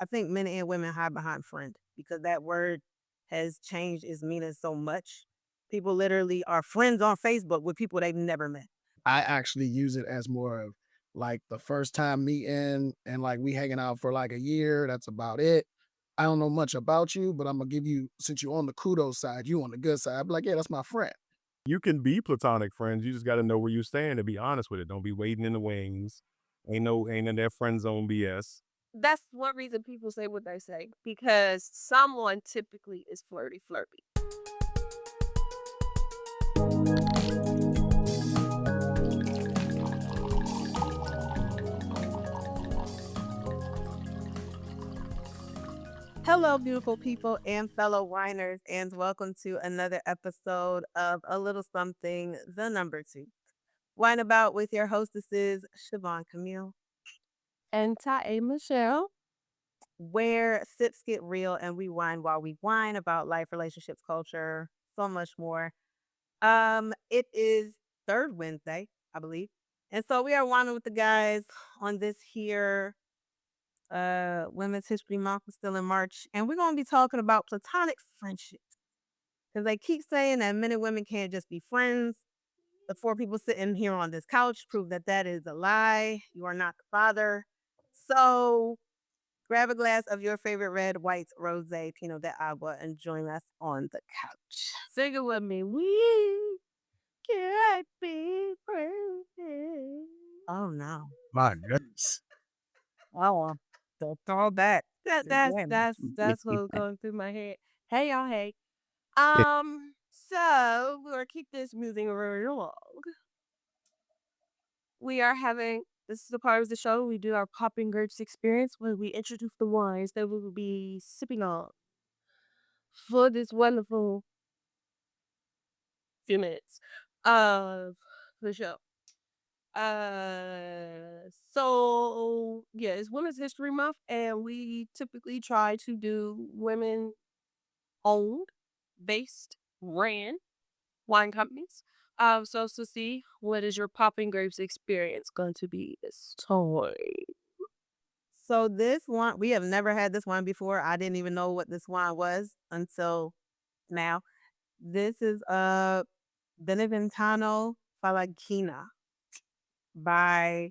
I think men and women hide behind friend because that word has changed its meaning so much. People literally are friends on Facebook with people they've never met. I actually use it as more of like the first time meeting and like we hanging out for like a year. That's about it. I don't know much about you, but I'm gonna give you since you're on the kudos side, you on the good side. I'm like, yeah, that's my friend. You can be platonic friends. You just got to know where you stand and be honest with it. Don't be waiting in the wings. Ain't in that friend zone BS. That's one reason people say what they say because someone typically is flirty. Hello, beautiful people and fellow whiners, and welcome to another episode of A Little Something, the number two. Wine About with your hostesses, Siobhan Camille, And Ty Michelle. where sips get real and we wine while we whine about life, relationships, culture, so much more. It is third Wednesday, I believe. And so we are whining with the guys on this here Women's History Month is still in March. And we're gonna be talking about platonic friendships. Because they keep saying that men and women can't just be friends. The four people sitting here on this couch prove that that is a lie. You are not the father. So grab a glass of your favorite red, white, rose, Pinot de Agua, and join us on the couch. Sing it with me. We can't be friends. Oh no. My goodness. Oh, don't throw that. That that's Again. that's that's what's going through my head. Hey y'all, hey. Yeah. So we're gonna keep this moving right along. We are having this is the part of the show we do our popping grapes experience where we introduce the wines that we will be sipping on for this wonderful few minutes of the show. So it's Women's History Month, and we typically try to do women owned, based, ran wine companies. So to see what is your popping grapes experience going to be this time? So this one, we have never had this wine before. I didn't even know what this wine was until now. This is Beneventano Falagina by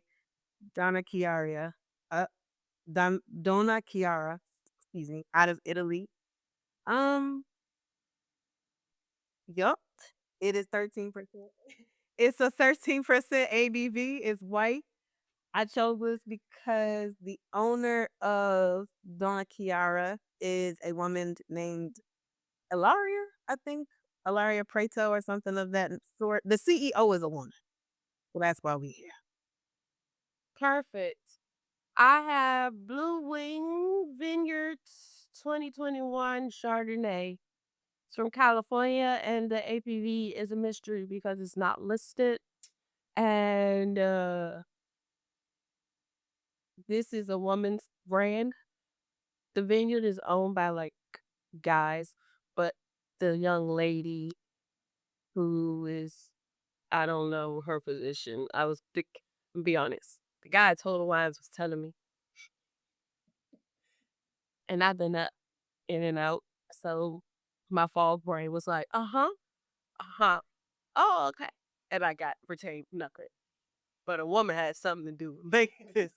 Donna Chiara. Donna Chiara, excuse me, out of Italy. Um, yup. It is 13%. It's a 13% ABV. It's white. I chose this because the owner of Donna Chiara is a woman named Ilaria, I think. Ilaria Prato or something of that sort. The CEO is a woman. So that's why we here. Perfect. I have Blue Wing Vineyards 2021 Chardonnay. It's from California, and the APV is a mystery because it's not listed. And this is a woman's brand. The vineyard is owned by like guys, but the young lady who is, I don't know her position. Be honest. The guy at Total Wines was telling me, and I've been up in and out. So my fall brain was like, uh-huh. Oh, okay. And I got retained nothing. But a woman had something to do with making this.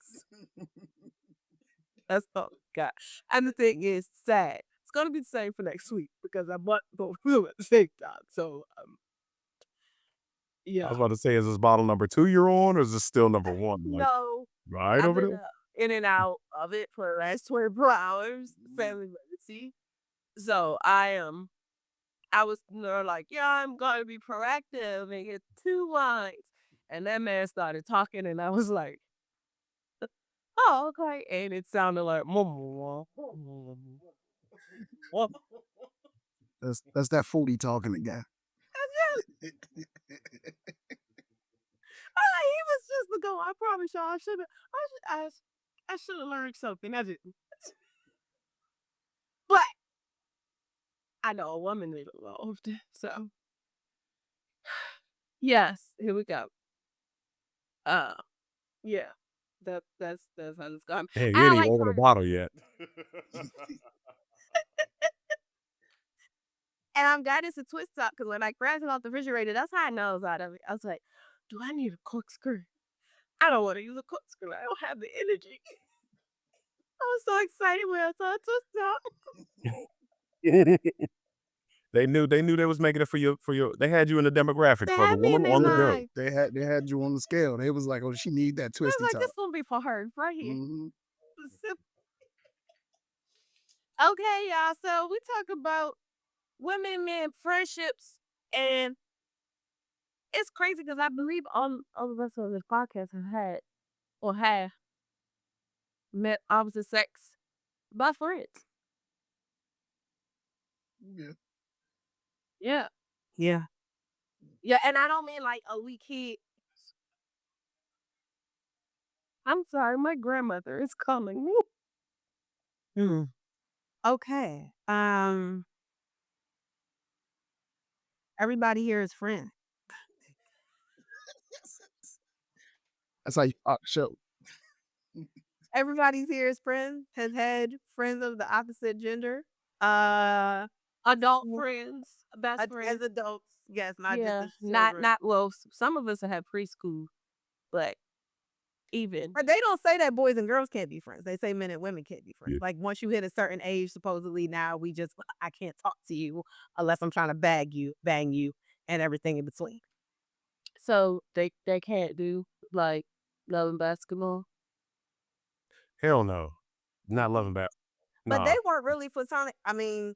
That's all I got. And the thing is sad. It's gonna be the same for next week because I bought both of them at the same time. So I yeah. was about to say, is this bottle number two you're on, or is this still number one? Like No, right I've over been there? in and out of it for the last 24 hours. Family emergency. So I was like, yeah, I'm gonna be proactive and get two wines. And that man started talking, and I was like, oh, okay. And it sounded like, That's that foodie talking again. he was just the go. I promise y'all, I should have learned something. I didn't. But I know a woman is involved. So, yes, here we go. Uh, yeah. That's how it's going. Hey, you I ain't don't even like opened a carnivore. bottle yet. And I'm got this a twist top because when I grabbed it off the refrigerator, that's how I know it's out of it. I was like, do I need a corkscrew? I don't want to use a corkscrew. I don't have the energy. I was so excited when I saw a twist top. They knew they was making it for your they had you in the demographic They for the had me in woman their on the Yeah, go. mind. they had you on the scale. They was like, "Oh, she need that I was twisty like, top." this will be for her right here. Mhm. Okay, y'all. So we talk about women, men, friendships, and it's crazy because I believe all of us on this podcast have had or have met opposite sex by friends. Yeah. Yeah. Yeah. Yeah, and I don't mean like, oh, we kid. I'm sorry, my grandmother is calling me. Mm. Okay. Everybody here is friends. That's how you talk show. Everybody's here is friends, has had friends of the opposite gender. Uh, Adult so, friends, best as friends. adults, yes, not just Yeah, as not children. not well. Some of us have preschool, but even But they don't say that boys and girls can't be friends. They say men and women can't be friends. Yeah. Like once you hit a certain age, supposedly now we just I can't talk to you unless I'm trying to bang you, and everything in between. so they can't do like love and basketball. Hell no. Not loving back. But they Nah. weren't really platonic. I mean,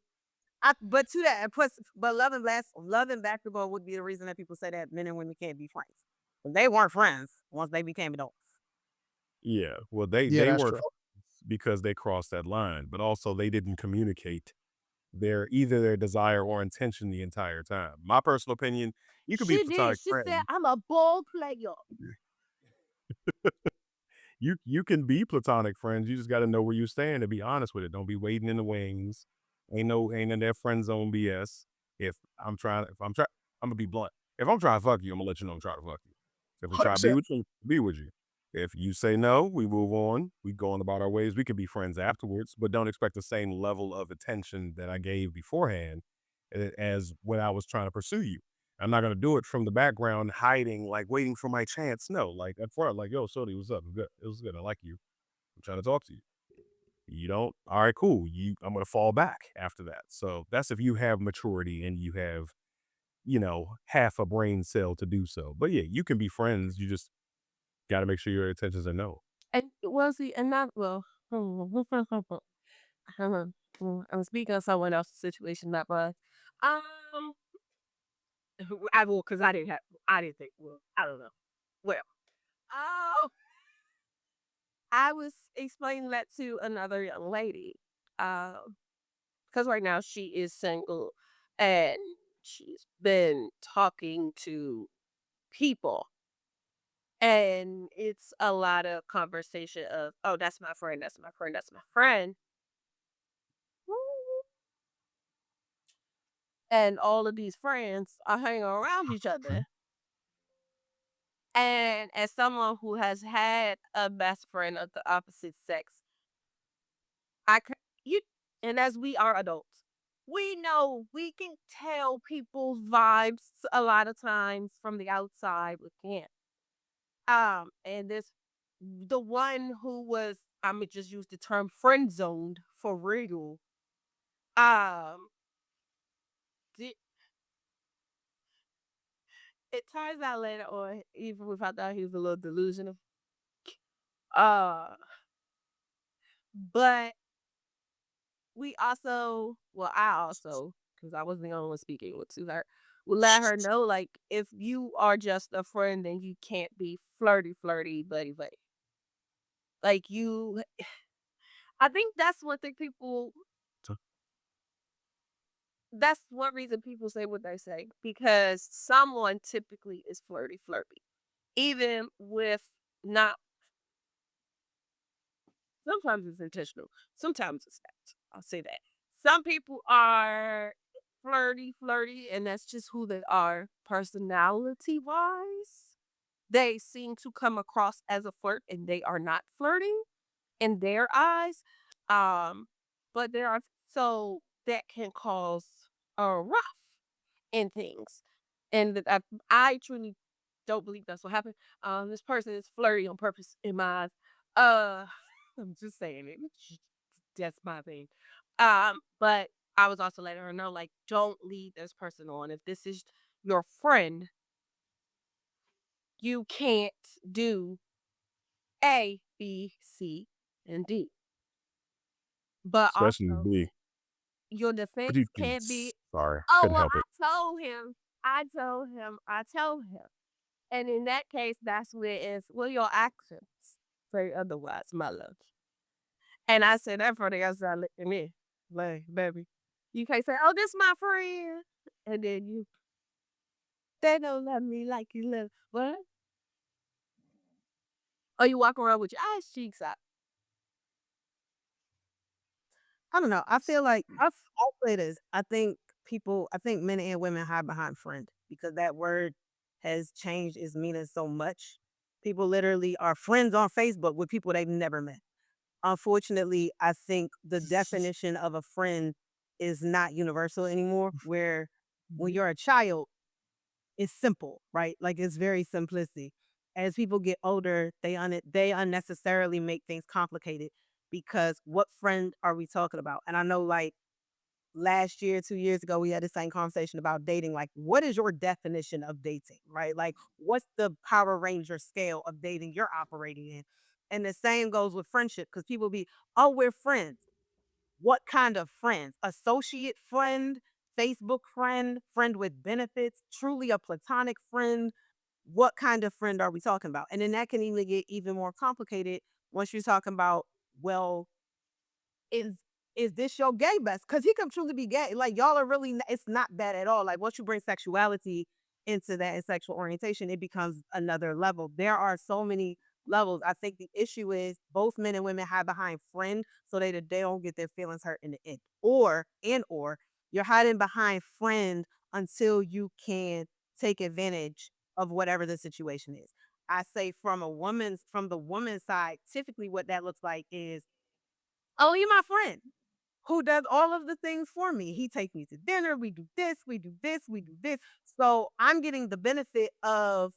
but to that, plus, but love and basketball would be the reason that people say that men and women can't be friends. But they weren't friends once they became adults. Yeah. Well, they Yeah, they that's weren't true. friends because they crossed that line, but also they didn't communicate their desire or intention the entire time. My personal opinion, you could be She did. platonic She said, friends. "I'm a ball player." You can be platonic friends. You just got to know where you stand and be honest with it. Don't be waiting in the wings. Ain't in that friend zone BS. If I'm trying, I'm gonna be blunt. If I'm trying to fuck you, I'm gonna let you know I'm trying to fuck you. If I'm trying to be 100%. with you, be with you. If you say no, we move on. We go on about our ways. We can be friends afterwards, but don't expect the same level of attention that I gave beforehand as when I was trying to pursue you. I'm not gonna do it from the background, hiding, like waiting for my chance. No, like up front, like, yo, Sody, what's up? Good. It was good. I like you. I'm trying to talk to you. You don't, all right, cool. I'm gonna fall back after that. So that's if you have maturity and you have, half a brain cell to do so. But yeah, you can be friends. You just gotta make sure your intentions are no. And well, see, and not well. I'm speaking of someone else's situation, not mine. Um, I will because I didn't think. Well, I don't know. Well, oh, I was explaining that to another young lady. Because right now she is single, and she's been talking to people, and it's a lot of conversation of, oh, that's my friend, that's my friend, that's my friend. And all of these friends are hanging around each other. And as someone who has had a best friend of the opposite sex, I can you and as we are adults, we know we can tell people's vibes a lot of times from the outside. We can't. And this the one who was I'ma just use the term friend zoned for real. Um, di- it turns out later on, even if I thought he was a little delusional. Uh, but we also, well, I also, because I wasn't the only one speaking with to her, will let her know like if you are just a friend, then you can't be flirty, buddy. Like you, I think that's one thing people. So, That's one reason people say what they say because someone typically is flirty, even with not. Sometimes it's intentional. Sometimes it's not. I'll say that. Some people are flirty, and that's just who they are personality wise. they seem to come across as a flirt and they are not flirting in their eyes. Um, but there are so that can cause a rough in things. And I truly don't believe that's what happened. This person is flirty on purpose in my eyes. Uh, I'm just saying it. That's my thing. But I was also letting her know, like, don't lead this person on. If this is your friend, you can't do A, B, C, and D. But especially also, B. your But defense you can, can't be, sorry, oh, couldn't well, help it. I told him. And in that case, that's where it's, well, your actions say otherwise, my love. And I said that for the outside looking in. Like, baby, you can't say, oh, this my friend. And then they don't love me like you love. What? Or you walk around with your ass cheeks out. I don't know. I feel like I'll say this. I think men and women hide behind friend because that word has changed its meaning so much. People literally are friends on Facebook with people they've never met. Unfortunately, I think the definition of a friend is not universal anymore, where when you're a child, it's simple, right? Like it's very simplistic. As people get older, they unnecessarily make things complicated because what friend are we talking about? And I know like last year, 2 years ago, we had the same conversation about dating. Like, what is your definition of dating, right? Like, what's the Power Ranger scale of dating you're operating in? And the same goes with friendship because people be, oh, we're friends. What kind of friends? Associate friend, Facebook friend, friend with benefits, truly a platonic friend. What kind of friend are we talking about? And then that can even get even more complicated once you're talking about, well, is is this your gay best? Because he can truly be gay. Like y'all are really, it's not bad at all. Like once you bring sexuality into that and sexual orientation, it becomes another level. There are so many levels. I think the issue is both men and women hide behind friend so that they don't get their feelings hurt in the end. Or you're hiding behind friend until you can take advantage of whatever the situation is. I say from the woman's side, typically what that looks like is, oh, you my friend who does all of the things for me. He takes me to dinner, we do this, we do this, we do this. So I'm getting the benefit of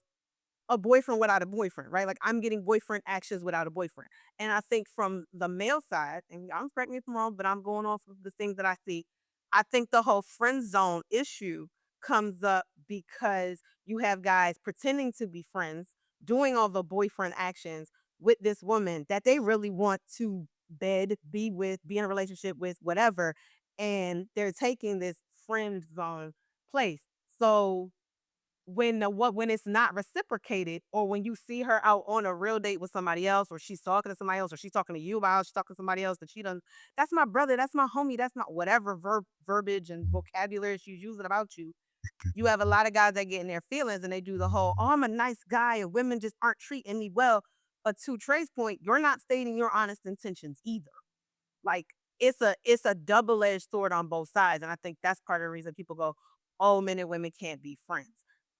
a boyfriend without a boyfriend, right? Like I'm getting boyfriend actions without a boyfriend. And I think from the male side, and I'm correct me if I'm wrong, but I'm going off of the things that I see. I think the whole friend zone issue comes up because you have guys pretending to be friends, doing all the boyfriend actions with this woman that they really want to bed, be with, be in a relationship with, whatever. And they're taking this friend zone place. So when it's not reciprocated or when you see her out on a real date with somebody else or she's talking to somebody else or she's talking to you about she's talking to somebody else that she doesn't, that's my brother, that's my homie, that's not whatever verbiage and vocabulary she's using about you. You have a lot of guys that get in their feelings and they do the whole, oh, I'm a nice guy and women just aren't treating me well. But to Trey's point, you're not stating your honest intentions either. Like it's a double-edged sword on both sides. And I think that's part of the reason people go, oh, men and women can't be friends.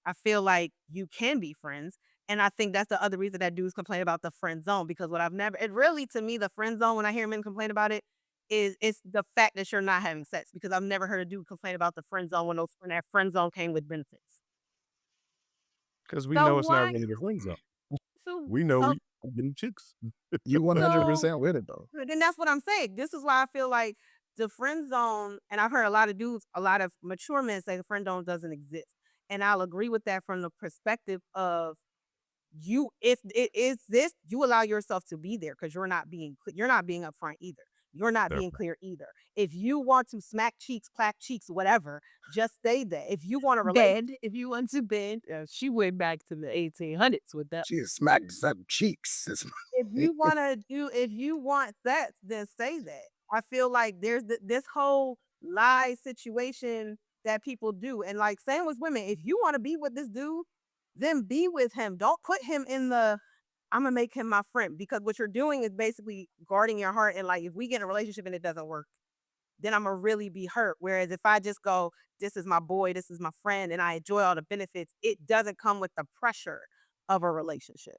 I feel like you can be friends. And I think that's the other reason that dudes complain about the friend zone. Because what I've never it really to me, the friend zone, when I hear men complain about it, is it's the fact that you're not having sex. Because I've never heard a dude complain about the friend zone when that friend zone came with benefits. Because we So know it's not why? really the friend zone. So, We know so, we getting chicks. You so 100% with it though. But then that's what I'm saying. This is why I feel like the friend zone, and I've heard a lot of dudes, a lot of mature men say the friend zone doesn't exist. And I'll agree with that from the perspective of you, if it is this, you allow yourself to be there because you're not being upfront either. You're not being Definitely. clear either. If you want to smack cheeks, clack cheeks, whatever, just stay there. If you want to relate, bed, if you want to bed, she went back to the 1800s with that. She is smacked some cheeks. if you want that, then say that. I feel like there's this whole lie situation that people do. And like same with women, if you want to be with this dude, then be with him. Don't put him in the I'm gonna make him my friend because what you're doing is basically guarding your heart and like if we get in a relationship and it doesn't work, then I'm gonna really be hurt. Whereas if I just go, this is my boy, this is my friend, and I enjoy all the benefits, it doesn't come with the pressure of a relationship.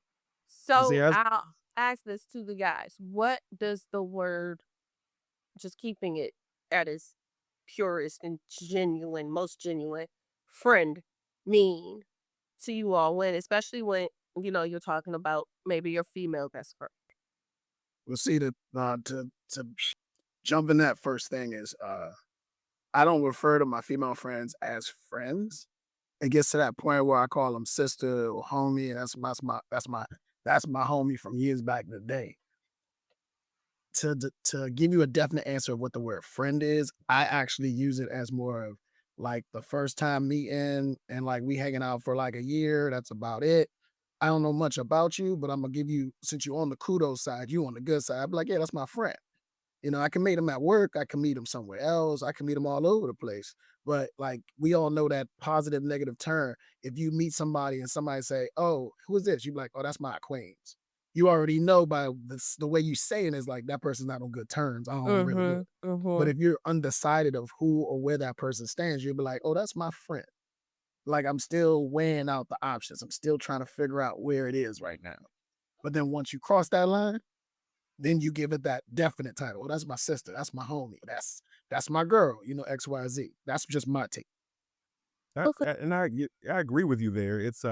See, So as I'll ask this to the guys. What does the word, just keeping it at its purest and genuine, most genuine, friend mean to you all when, especially when, you're talking about maybe your female best friend? Well, see, to jump in that first thing is, I don't refer to my female friends as friends. It gets to that point where I call them sister or homie, and that's my homie from years back in the day. To give you a definite answer of what the word friend is, I actually use it as more of like the first time meeting and like we hanging out for like a year. That's about it. I don't know much about you, but I'm gonna give you, since you're on the kudos side, you on the good side. I'd be like, yeah, that's my friend. I can meet him at work. I can meet him somewhere else. I can meet him all over the place. But like we all know that positive, negative turn. If you meet somebody and somebody say, "Oh, who is this?" You be like, "Oh, that's my acquaintance." You already know by the way you saying is like that person's not on good terms. I don't really good. Mhm, But mhm. if you're undecided of who or where that person stands, you'll be like, "Oh, that's my friend." Like I'm still weighing out the options. I'm still trying to figure out where it is right now. But then once you cross that line, then you give it that definite title. Well, that's my sister. That's my homie. That's my girl. XYZ. That's just my take. I and I agree with you there. It's,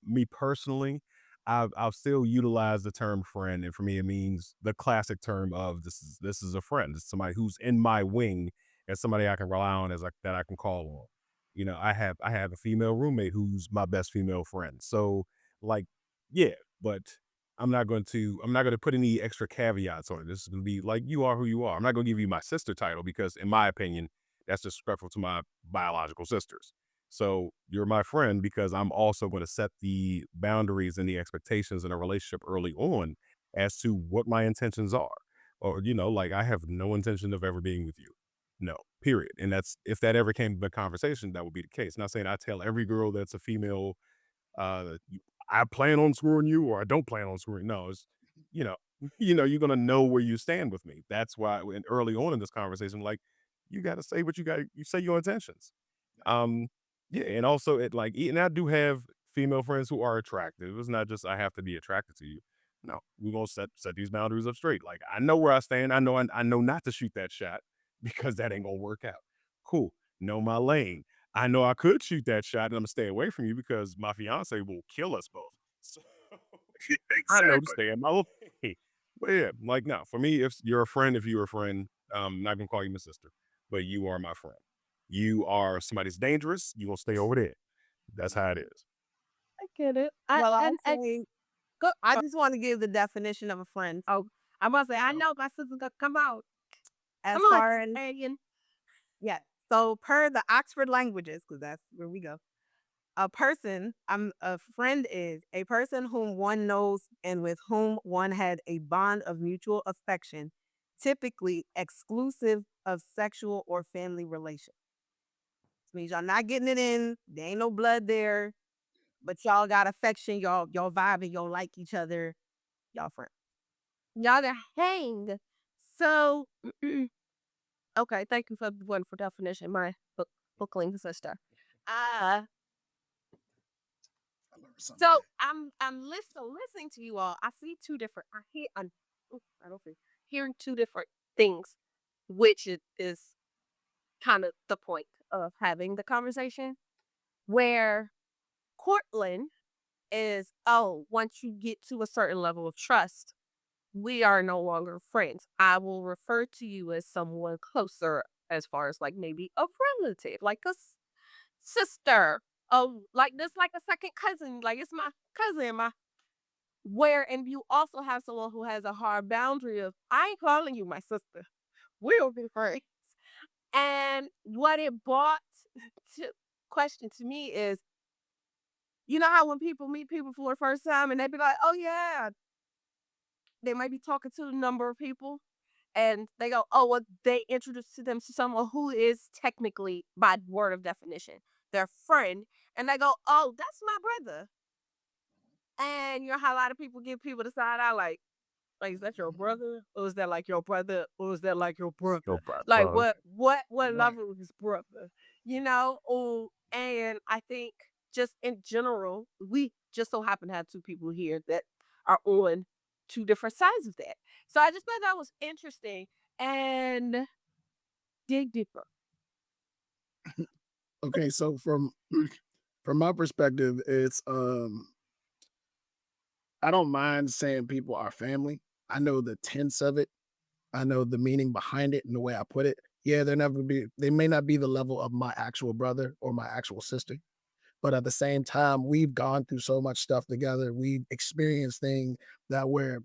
me personally, I'll still utilize the term friend, and for me, it means the classic term of this is a friend. It's somebody who's in my wing and somebody I can rely on as that I can call on. I have a female roommate who's my best female friend. So, like, yeah, but I'm not gonna put any extra caveats on it. This is gonna be like, you are who you are. I'm not gonna give you my sister title because in my opinion, that's disrespectful to my biological sisters. So you're my friend because I'm also going to set the boundaries and the expectations in a relationship early on as to what my intentions are. Or, like I have no intention of ever being with you. No, period. And that's if that ever came to the conversation, that would be the case. Not saying I tell every girl that's a female, I plan on screwing you or I don't plan on screwing. No, it's, you know, you're going to know where you stand with me. That's why when early on in this conversation, like, you got to say what you say your intentions. um, yeah, and also and I do have female friends who are attractive. It's not just I have to be attracted to you. No, we're gonna set these boundaries up straight. Like I know where I stand. I know not to shoot that shot because that ain't gonna work out. Cool. Know my lane. I know I could shoot that shot and I'm gonna stay away from you because my fiance will kill us both. So I know to Exactly. stay in my lane. But yeah, like no, for me, if you're a friend, if you're a friend, I'm not gonna call you my sister, but you are my friend. You are somebody's dangerous, you gonna stay over there. That's how it is. I get it. I Well, I'll and say go I just want to give the definition of a friend. oh, I'm about to say, I Yep. know my sister's gonna come out. As Come on, far as Canadian. yeah, so per the Oxford languages, because that's where we go. A friend is a person whom one knows and with whom one had a bond of mutual affection, typically exclusive of sexual or family relations. This means y'all not getting it in. There ain't no blood there, but y'all got affection. Y'all vibe and y'all like each other. Y'all friends. Y'all to hang. So, okay, thank you for the wonderful definition, my bookling sister. Uh, I learned something so today. I'm listening to you all. I see two different. I don't see hearing two different things, which is kind of the point of having the conversation. Where Cortland is, oh, once you get to a certain level of trust, we are no longer friends. I will refer to you as someone closer, as far as like maybe a relative, like a sister. Oh, like this, like a second cousin. Like it's my cousin, my where, and you also have someone who has a hard boundary of I ain't calling you my sister. We'll be friends. And what it brought to question to me is, you know how when people meet people for the first time and they be like, oh yeah, they might be talking to a number of people and they go, oh, well, they introduce to them to someone who is technically, by word of definition, their friend. And they go, oh, that's my brother. And you know how a lot of people give people the side eye, like, is that your Mhm. brother? Or is that like your brother? Or is that like your Yo, brother? Like bro. what Right. level is brother? Oh, and I think just in general, we just so happen to have two people here that are on two different sides of that. So I just thought that was interesting and dig deeper. Okay, so from my perspective, it's I don't mind saying people are family. I know the tense of it. I know the meaning behind it and the way I put it. Yeah, they may not be the level of my actual brother or my actual sister, but at the same time, we've gone through so much stuff together. We've experienced things that where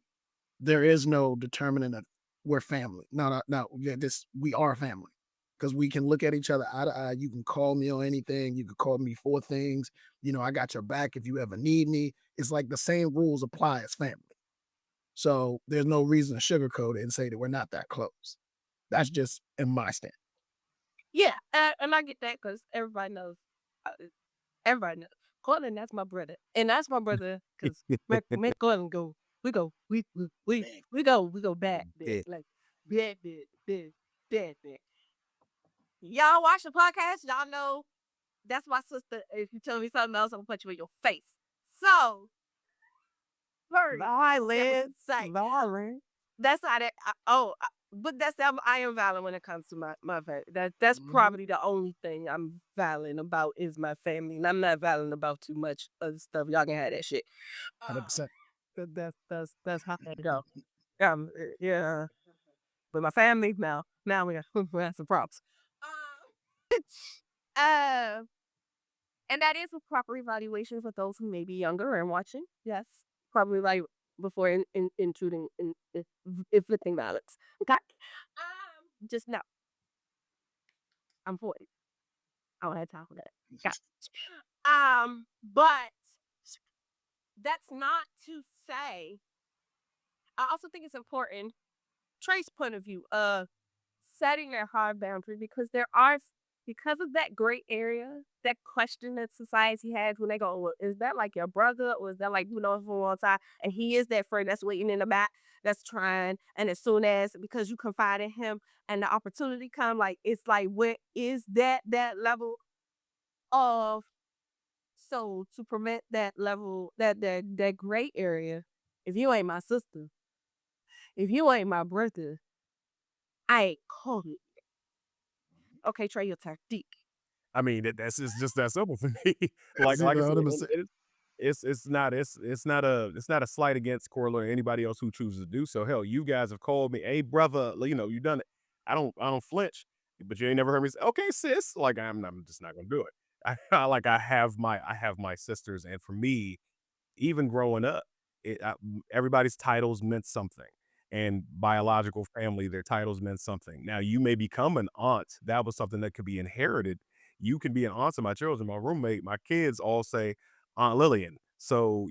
there is no determinant of we're family. No, no, no. Yeah, this we are family because we can look at each other eye to eye. You can call me on anything. You can call me for things. I got your back if you ever need me. It's like the same rules apply as family. So there's no reason to sugarcoat it and say that we're not that close. That's just in my stand. Yeah, and I get that because uh, everybody knows. Gordon, that's my brother, and that's my brother because me Gordon we go bad, bad, Yeah. like bad, bad, bad, bad, bad. Y'all watch the podcast, y'all know that's my sister. If you tell me something else, I'm gonna punch you in your face. So, period. That was Violence, insane. violence. That's not it. But I am violent when it comes to my family. That's Mhm. probably the only thing I'm violent about is my family, and I'm not violent about too much other stuff. Y'all can have that shit. Uh, 100%. that's how that go. Yeah. But my family, now we have some problems. Uh, and that is a proper evaluation for those who may be younger and watching. Yes, probably like before intruding in inflicting violence. Okay, just no. I'm 40. I don't have time for that. Got but that's not to say. I also think it's important. Trey's point of view. Setting a hard boundary because because of that gray area, that question that society has when they go, well, is that like your brother or is that like you know for a long time? And he is that friend that's waiting in the back, that's trying. And as soon as because you confide in him and the opportunity come, like it's like what is that level of so to prevent that level that gray area, if you ain't my sister, if you ain't my brother, I ain't calling. Okay, Trey, your tactique. I mean, that's it's just that simple for me. Like I said, and 100%. it's not a slight against Corla or anybody else who chooses to do so. Hell, you guys have called me, hey brother, you done it. I don't flinch, but you ain't never heard me say, okay, sis. Like I'm just not gonna do it. I have my sisters, and for me, even growing up, everybody's titles meant something. And biological family, their titles meant something. Now, you may become an aunt. That was something that could be inherited. You can be an aunt to my children. My roommate, my kids all say Aunt Lillian. So,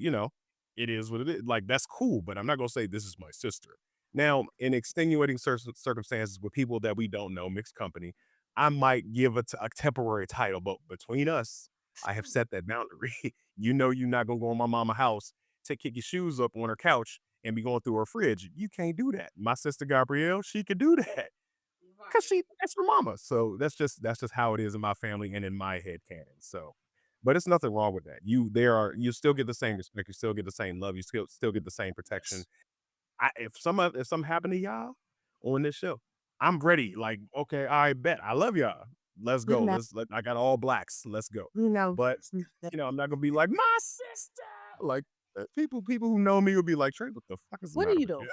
it is what it is. Like, that's cool, but I'm not going to say this is my sister. Now, in extenuating circumstances with people that we don't know, mixed company, I might give a temporary title, but between us, I have set that boundary. You're not gonna go in my mama house to kick your shoes up on her couch and be going through her fridge. You can't do that. My sister Gabrielle, she could do that because that's her mama. So that's just how it is in my family and in my head canon. So, but it's nothing wrong with that. You still get the same respect, you still get the same love, you still get the same protection. Yes. If something happened to y'all on this show, I'm ready. Like, okay, I bet I love y'all. Let's You go. know, I got all blacks. Let's go. you know, But I'm not gonna be like my sister. Like people who know me will be like, Trey, what the fuck is the what do matter you with do? you?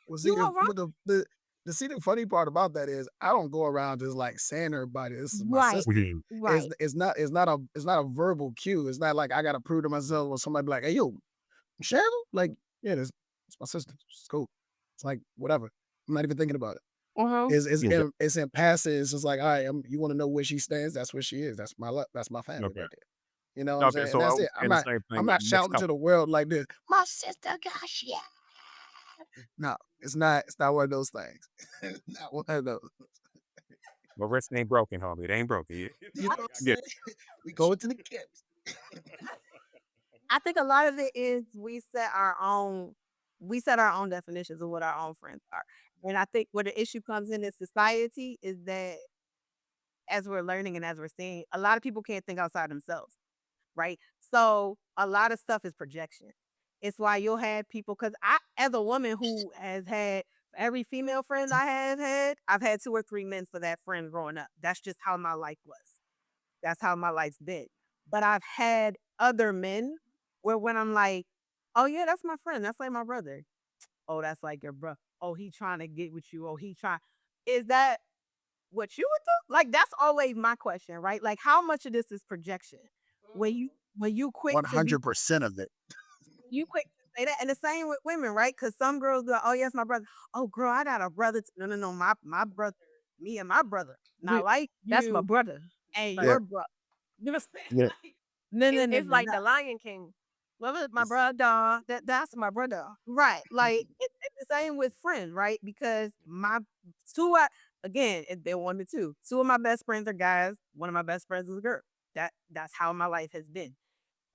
Well, see, You all right? but the funny part about that is I don't go around just like saying to everybody, "This is my Right, sister." Mhm. right. It's not a verbal cue. It's not like I got to prove to myself or somebody be like, "Hey, yo, Michelle, like, yeah, this it's my sister. It's cool." It's like whatever. I'm not even thinking about it. Uh-huh. Okay. It's in passing. It's just like, all right, you want to know where she stands? That's where she is. That's my family Okay. right there. You know what I'm Okay. saying? So And I that's was it. I'm saying the not same I'm thing. not Mixed shouting to couple. the world like this. My sister, gosh, yeah. No, it's not one of those things. Not one of those. My wrist ain't broken, homie. It ain't broken. You know what I'm I get saying? We go into the camps. I think a lot of it is we set our own definitions of what our own friends are. And I think where the issue comes in society is that as we're learning and as we're seeing, a lot of people can't think outside themselves. right? So a lot of stuff is projection. It's why you'll have people, because I, as a woman who has had every female friend I have had, I've had 2 or 3 men for that friend growing up. That's just how my life was. That's how my life's been. But I've had other men where when I'm like, oh yeah, that's my friend. That's like my brother. Oh, that's like your bro. Oh, he trying to get with you. Oh, he trying. Is that what you would do? Like that's always my question, right? Like how much of this is projection? When you when you quick One to be 100% of it. you quick to say that, and the same with women, right? Because some girls go, oh yes, my brother. Oh girl, I got a brother. No, no, no, my brother, me and my brother, We not like that's my you brother. and Like Yeah. your brother. You understand? Yeah. No, no, no, it's no, like no. the Lion King. Well, it's my brother. That's my brother. Right. Like it's the same with friends, right? Because my two I, again, they're 1 to 2. 2 of my best friends are guys. One of my best friends is a girl. That's how my life has been.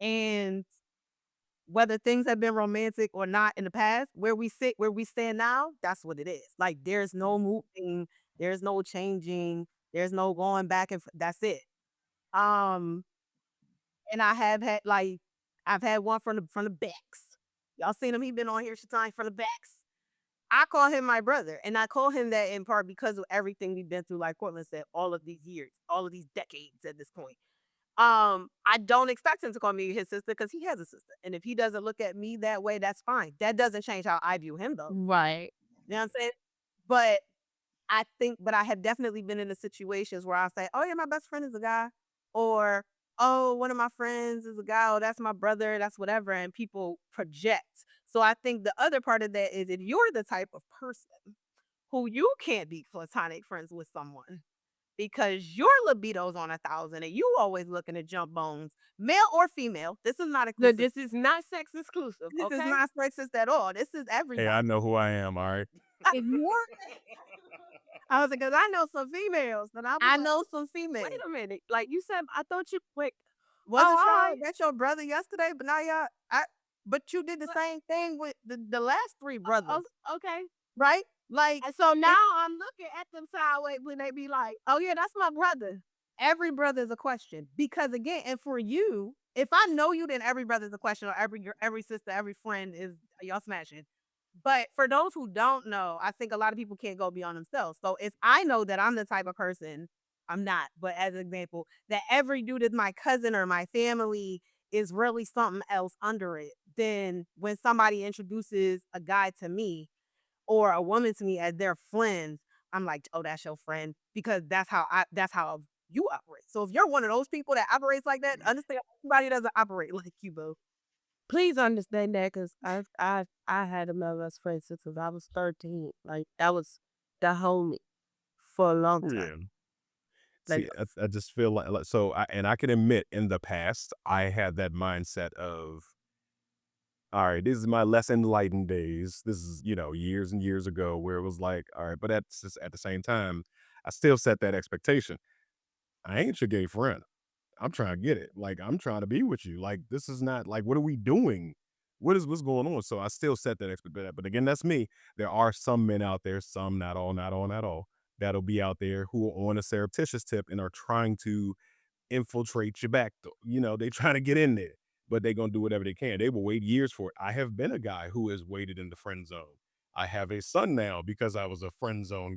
And whether things have been romantic or not in the past, where we stand now, that's what it is. Like there's no moving, there's no changing, there's no going back that's it. Um, and I have had like I've had one from the backs. Y'all seen him? He been on here time from the backs. I call him my brother, and I call him that in part because of everything we've been through, like Cortland said, all of these years, all of these decades at this point. I don't expect him to call me his sister because he has a sister. And if he doesn't look at me that way, that's fine. That doesn't change how I view him though. Right. You know what I'm saying? But but I have definitely been in the situations where I say, oh yeah, my best friend is a guy. Or, oh, one of my friends is a guy. Oh, that's my brother. That's whatever. And people project. So I think the other part of that is if you're the type of person who you can't be platonic friends with someone because your libido's on 1,000 and you always looking to jump bones, male or female. This is not Look, exclusive. this is not sex exclusive, This is okay? not sexist at all. This is Hey, everybody. I know who I am. All right. If you're, I was like, because I know some females that I know some Wait females. a minute. Like you said, I thought you quick. Oh, Wasn't all y'all right. that's your brother yesterday, but now y'all, but you did the But, same thing with the last 3 brothers, okay. right? Like And so it, now I'm looking at them sideways when they be like, oh yeah, that's my brother. every brother is a question because again, and for you, if I know you, then every brother is a question, or every sister, every friend is y'all smashing. But for those who don't know, I think a lot of people can't go beyond themselves. So if I know that I'm the type of person, I'm not, but as an example, that every dude is my cousin or my family is really something else under it, then when somebody introduces a guy to me or a woman to me as their friend, I'm like, oh, that's your friend because that's how you operate. So if you're one of those people that operates like that, understand everybody doesn't operate like you, boo. Please understand that because I had a male best friend since I was 13. Like that was the homie for a long time. Yeah. Like See, I just feel so. I can admit, in the past, I had that mindset of, all right, this is my less enlightened days. This is, years and years ago, where it was like, all right, but at the same time, I still set that expectation. I ain't your gay friend. I'm trying to get it. Like, I'm trying to be with you. Like, this is not like, what are we doing? What's going on? So I still set that expectation. But again, that's me. There are some men out there, some, not all, not all, not all, that'll be out there who are on a surreptitious tip and are trying to infiltrate your back door. They trying to get in there, but they gonna do whatever they can. They will wait years for it. I have been a guy who has waited in the friend zone. I have a son now because I was a friend zone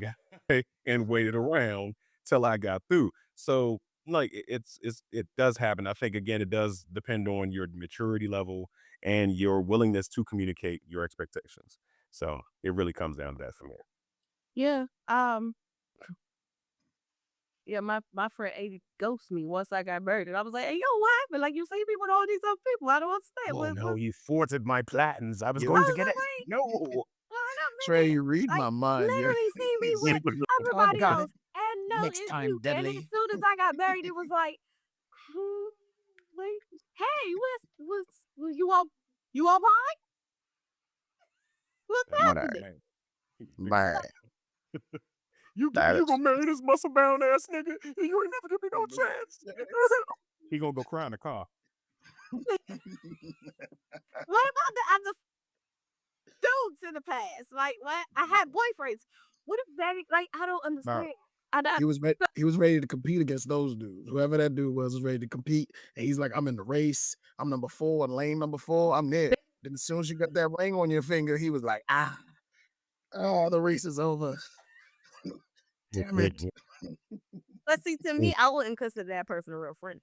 guy and waited around till I got through. So like it does happen. I think again it does depend on your maturity level and your willingness to communicate your expectations. So it really comes down to that for me. yeah, yeah. My friend 80 ghosted me once I got married, and I was like, hey, yo, what happened? Like you see me with all these other people. I don't understand. Oh no, What? you thwarted my plans. I was You going I to was get like, it. wait. No. Hold up a Trey, minute. you read Like, my mind. You're literally see me with oh, everybody got it. else. And no, Next time, and as Deadly. soon as I got married, it was like, hmm, like, hey, what's you all right? What's Man, Right. happening? man. Right. You gonna marry this muscle bound ass nigga? And you ain't never give me no chance. He gonna go cry in the car. What about the other dudes in the past? Like, what? I had boyfriends. What if that? Like, I don't Now, understand. I don't. He was ready to compete against those dudes. Whoever that dude was ready to compete, and he's like, "I'm in the race. I'm number 4 in lane number 4. I'm there." Then as soon as you got that ring on your finger, he was like, "Ah, oh, the race is over. Damn it." But see, to me, I wouldn't consider that person a real friend.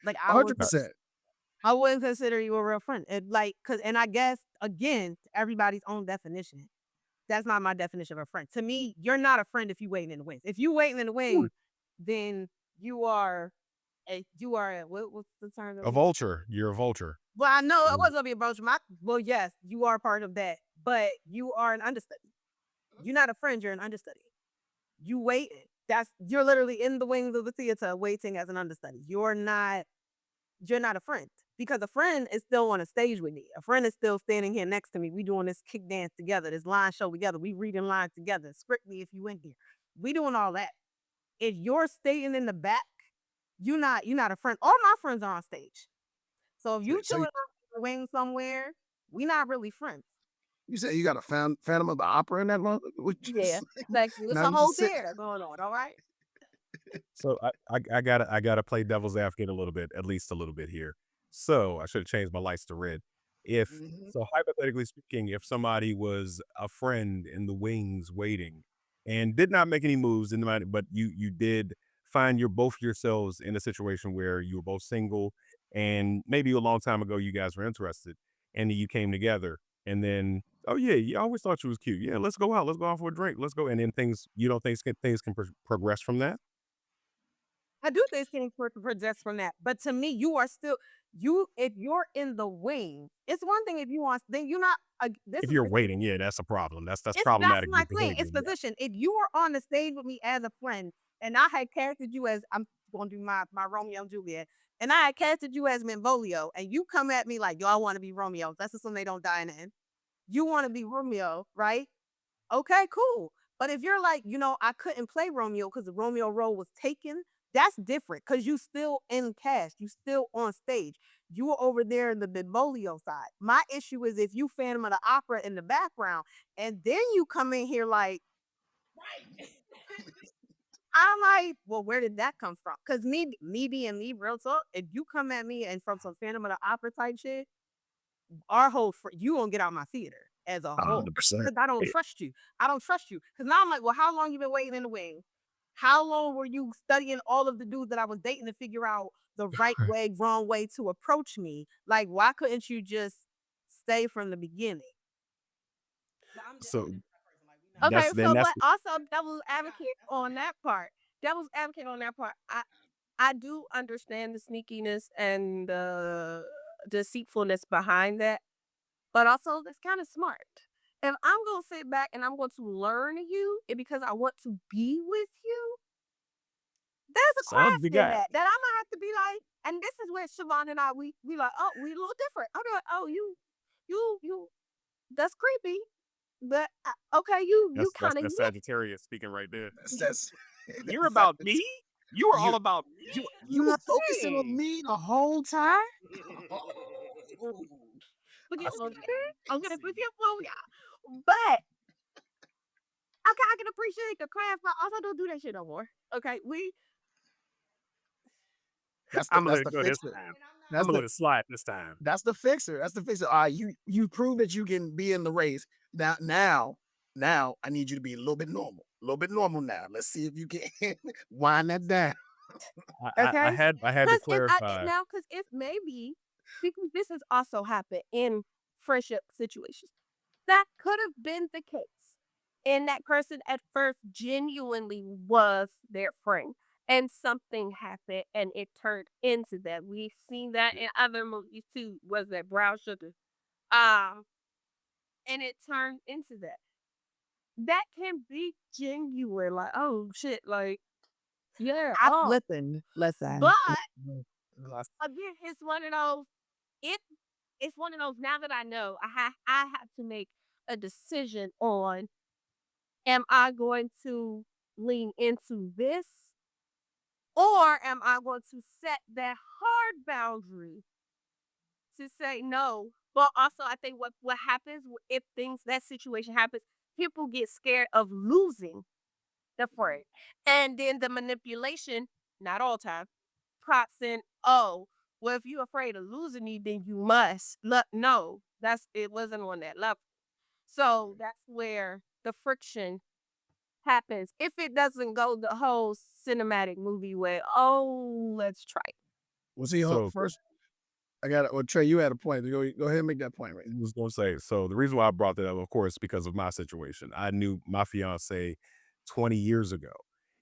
Like, I would 100%. I wouldn't consider you a real friend. And I guess, again, everybody's own definition. That's not my definition of a friend. To me, you're not a friend if you waiting in the wings. If you waiting in the wings, then you are what's the term that A we use? vulture. You're a vulture. Well, I know it Mm. wasn't gonna be a bunch of my well, yes, you are part of that, but you are an understudy. You're not a friend, you're an understudy. You waiting. You're literally in the wings of the theater waiting as an understudy. You're not a friend because a friend is still on a stage with me. A friend is still standing here next to me. We doing this kick dance together, this line show together. We reading lines together. Script me if you in here. We doing all that. If you're staying in the back, you're not a friend. All my friends are on stage. So if So you so chilling out in the wing somewhere, we not really friends. you say you got a Phantom of the Opera in that mother? Yeah, thank you. It's Now a you whole just sit. theater going on. All right. So I gotta play devil's advocate a little bit, at least a little bit here. So I should have changed my lights to red. If Mhm. so, hypothetically speaking, if somebody was a friend in the wings waiting and did not make any moves in the matter, but you did find your both yourselves in a situation where you were both single and maybe a long time ago you guys were interested and you came together and then oh yeah, you always thought you was cute. Yeah, let's go out. Let's go out for a drink. Let's go. And then you don't think things can progress from that? I do think things progress from that. But to me, you are still if you're in the wing, it's one thing if you want then you're not this If is you're this waiting, yeah, that's a problem. That's that's problematic my thing. behavior, It's yeah. position. If you were on the stage with me as a friend and I had casted you as I'm gonna do my Romeo and Juliet, and I had casted you as Benvolio, and you come at me like, yo, I want to be Romeo. That's just when they don't die in the end. You want to be Romeo, right? Okay, cool. But if you're like, I couldn't play Romeo because the Romeo role was taken, that's different because you still in cast, you still on stage. You were over there in the Benvolio side. My issue is if you Phantom of the Opera in the background and then you come in here like, I'm like, well, where did that come from? Because me being me, real talk, if you come at me and from some Phantom of the Opera type shit, you won't get out my theater as a whole 100%. because I don't Eh, trust you. I don't trust you because now I'm like, well, how long you been waiting in the wing? How long were you studying all of the dudes that I was dating to figure out the right way, wrong way to approach me? Like, why couldn't you just stay from the beginning? But I'm so a different person. Like, we not. Okay, that's then so that's but also devil's advocate on that part. Devil's advocate on that part. I do understand the sneakiness and the deceitfulness behind that, but also it's kind of smart. If I'm gonna sit back and I'm going to learn you, and because I want to be with you, there's a some craft the in guy. that I'm gonna have to be like, and this is where Siobhan and I we like, oh, we a little different. I'm like, oh, you, that's creepy, but okay, you That's kind of the yeah, Sagittarius speaking right there. That's You're that's about me? You are all you about you were focusing on me? me the whole time? look I at see. okay, I okay, see. but okay, I can appreciate the craft, but also don't do that shit no more. Okay, we I'm gonna let That's it the go this fixer. time. I'm That's gonna the let it slide this time. that's the fixer. That's the fixer. You prove that you can be in the race. Now I need you to be a little bit normal. A little bit normal now. Let's see if you can wind that down. I okay, had to because if I clarify. now because if maybe because this has also happened in friendship situations. That could have been the case. And that person at first genuinely was their friend. And something happened and it turned into that. We've seen that in other movies too. Was that brown sugar? Um, and it turned into that. That can be genuine. Like, oh shit, like, yeah, I oh. listen, listen. But Mhm. again, it's one of those it it's one of those now that I know I have to make a decision on am I going to lean into this or am I going to set that hard boundary to say no? But also, I think what happens if things that situation happens, people get scared of losing the friend. And then the manipulation, not all time, pops in, oh, well, if you're afraid of losing me, then you must. Look, no, it wasn't on that level. So that's where the friction happens. If it doesn't go the whole cinematic movie way, oh, let's try it. Well, see, So first, I got it. Well, Trey, you had a point. Go ahead and make that point right I was gonna say, so the reason why I brought that up, of course, because of my situation. I knew my fiance 20 years ago,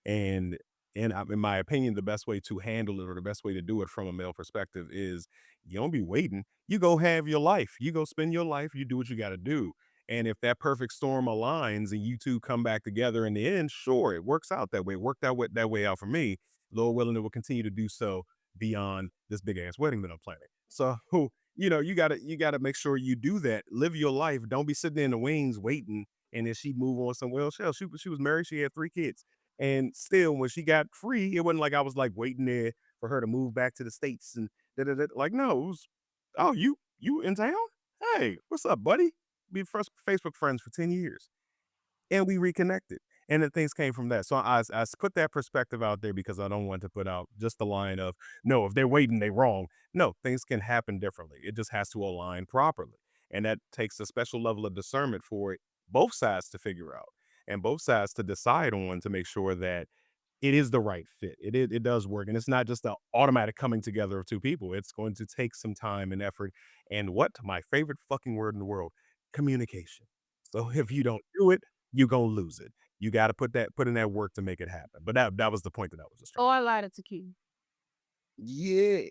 and in my opinion, the best way to handle it or the best way to do it from a male perspective is you don't be waiting. You go have your life. You go spend your life. You do what you got to do. And if that perfect storm aligns and you two come back together in the end, sure, it works out that way. It worked out that way out for me. Lord willing, it will continue to do so beyond this big ass wedding that I'm planning. So you gotta make sure you do that. Live your life. Don't be sitting in the wings waiting, and then she move on somewhere else. Hell, she was married. She had 3 kids, and still, when she got free, it wasn't like I was like waiting there for her to move back to the states and da da da. Like no, it was, oh you in town? Hey, what's up, buddy? Be first Facebook friends for 10 years and we reconnected. And then things came from that. So I put that perspective out there because I don't want to put out just the line of, no, if they're waiting, they wrong. No, things can happen differently. It just has to align properly. And that takes a special level of discernment for both sides to figure out and both sides to decide on to make sure that it is the right fit. It does work. And it's not just the automatic coming together of two people. It's going to take some time and effort. And what my favorite fucking word in the world, communication. So if you don't do it, you're gonna lose it. You gotta put in that work to make it happen. But that was the point that I was just trying Or to a lot of tequila. Yeah.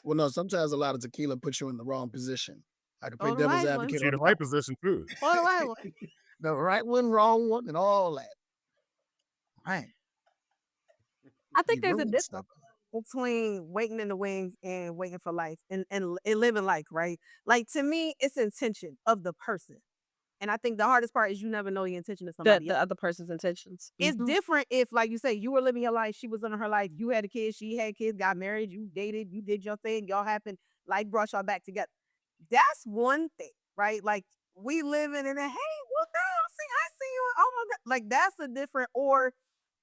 Well, no, sometimes a lot of tequila puts you in the wrong position. I could play Or the devil's right one. advocate see on the that right position too. Or the right one. one. The right one, wrong one, and all that. Man, I be think there's a ruining difference. stuff. between waiting in the wings and waiting for life and living life, right? Like to me, it's intention of the person. And I think the hardest part is you never know the intention of somebody The else. other person's intentions. It's Mhm. different if, like you say, you were living your life, she was living her life, you had a kid, she had kids, got married, you dated, you did your thing, y'all happened, like brought y'all back together. That's one thing, right? Like we living in a hey, well, no, I see you. Oh my god, like that's a different. Or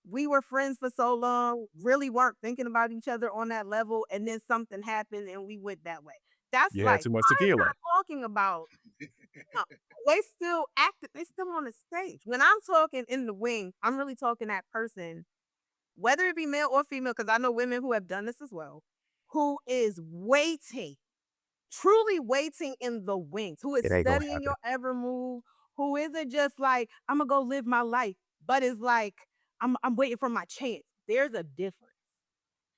we were friends for so long, really weren't thinking about each other on that level, and then something happened and we went that way. That's You had life. too much I'm tequila. not talking about no, they still active. They still on the stage. When I'm talking in the wing, I'm really talking that person, whether it be male or female, because I know women who have done this as well, who is waiting, truly waiting in the wings, who is It ain't gonna studying happen. your every move, who isn't just like, I'm gonna go live my life, but is like, I'm waiting for my chance. There's a difference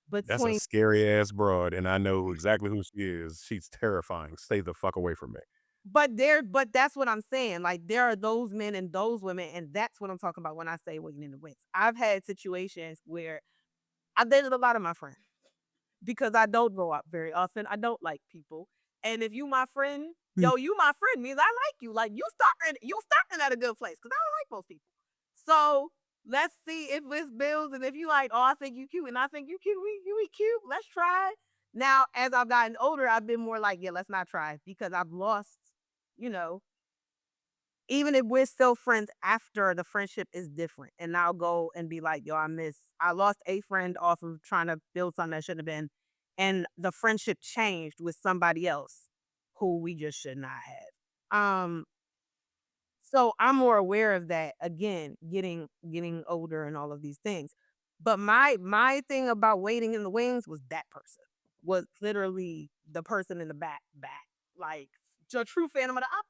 That's a between scary ass broad, and I know exactly who she is. She's terrifying. Stay the fuck away from me. but that's what I'm saying. Like there are those men and those women, and that's what I'm talking about when I say waiting in the wings. I've had situations where I dated a lot of my friends because I don't go out very often. I don't like people. And if you my friend, Mm. yo, you my friend means I like you. Like you starting at a good place because I don't like most people. So let's see if this builds and if you like, oh, I think you cute and I think you cute, we cute. Let's try. Now, as I've gotten older, I've been more like, yeah, let's not try because I've lost, you know, even if we're still friends after the friendship is different. And I'll go and be like, yo, I lost a friend off of trying to build something that shouldn't have been. And the friendship changed with somebody else who we just should not have. So I'm more aware of that again, getting older and all of these things. But my thing about waiting in the wings was that person. Was literally the person in the back. Like the true phantom of the opera.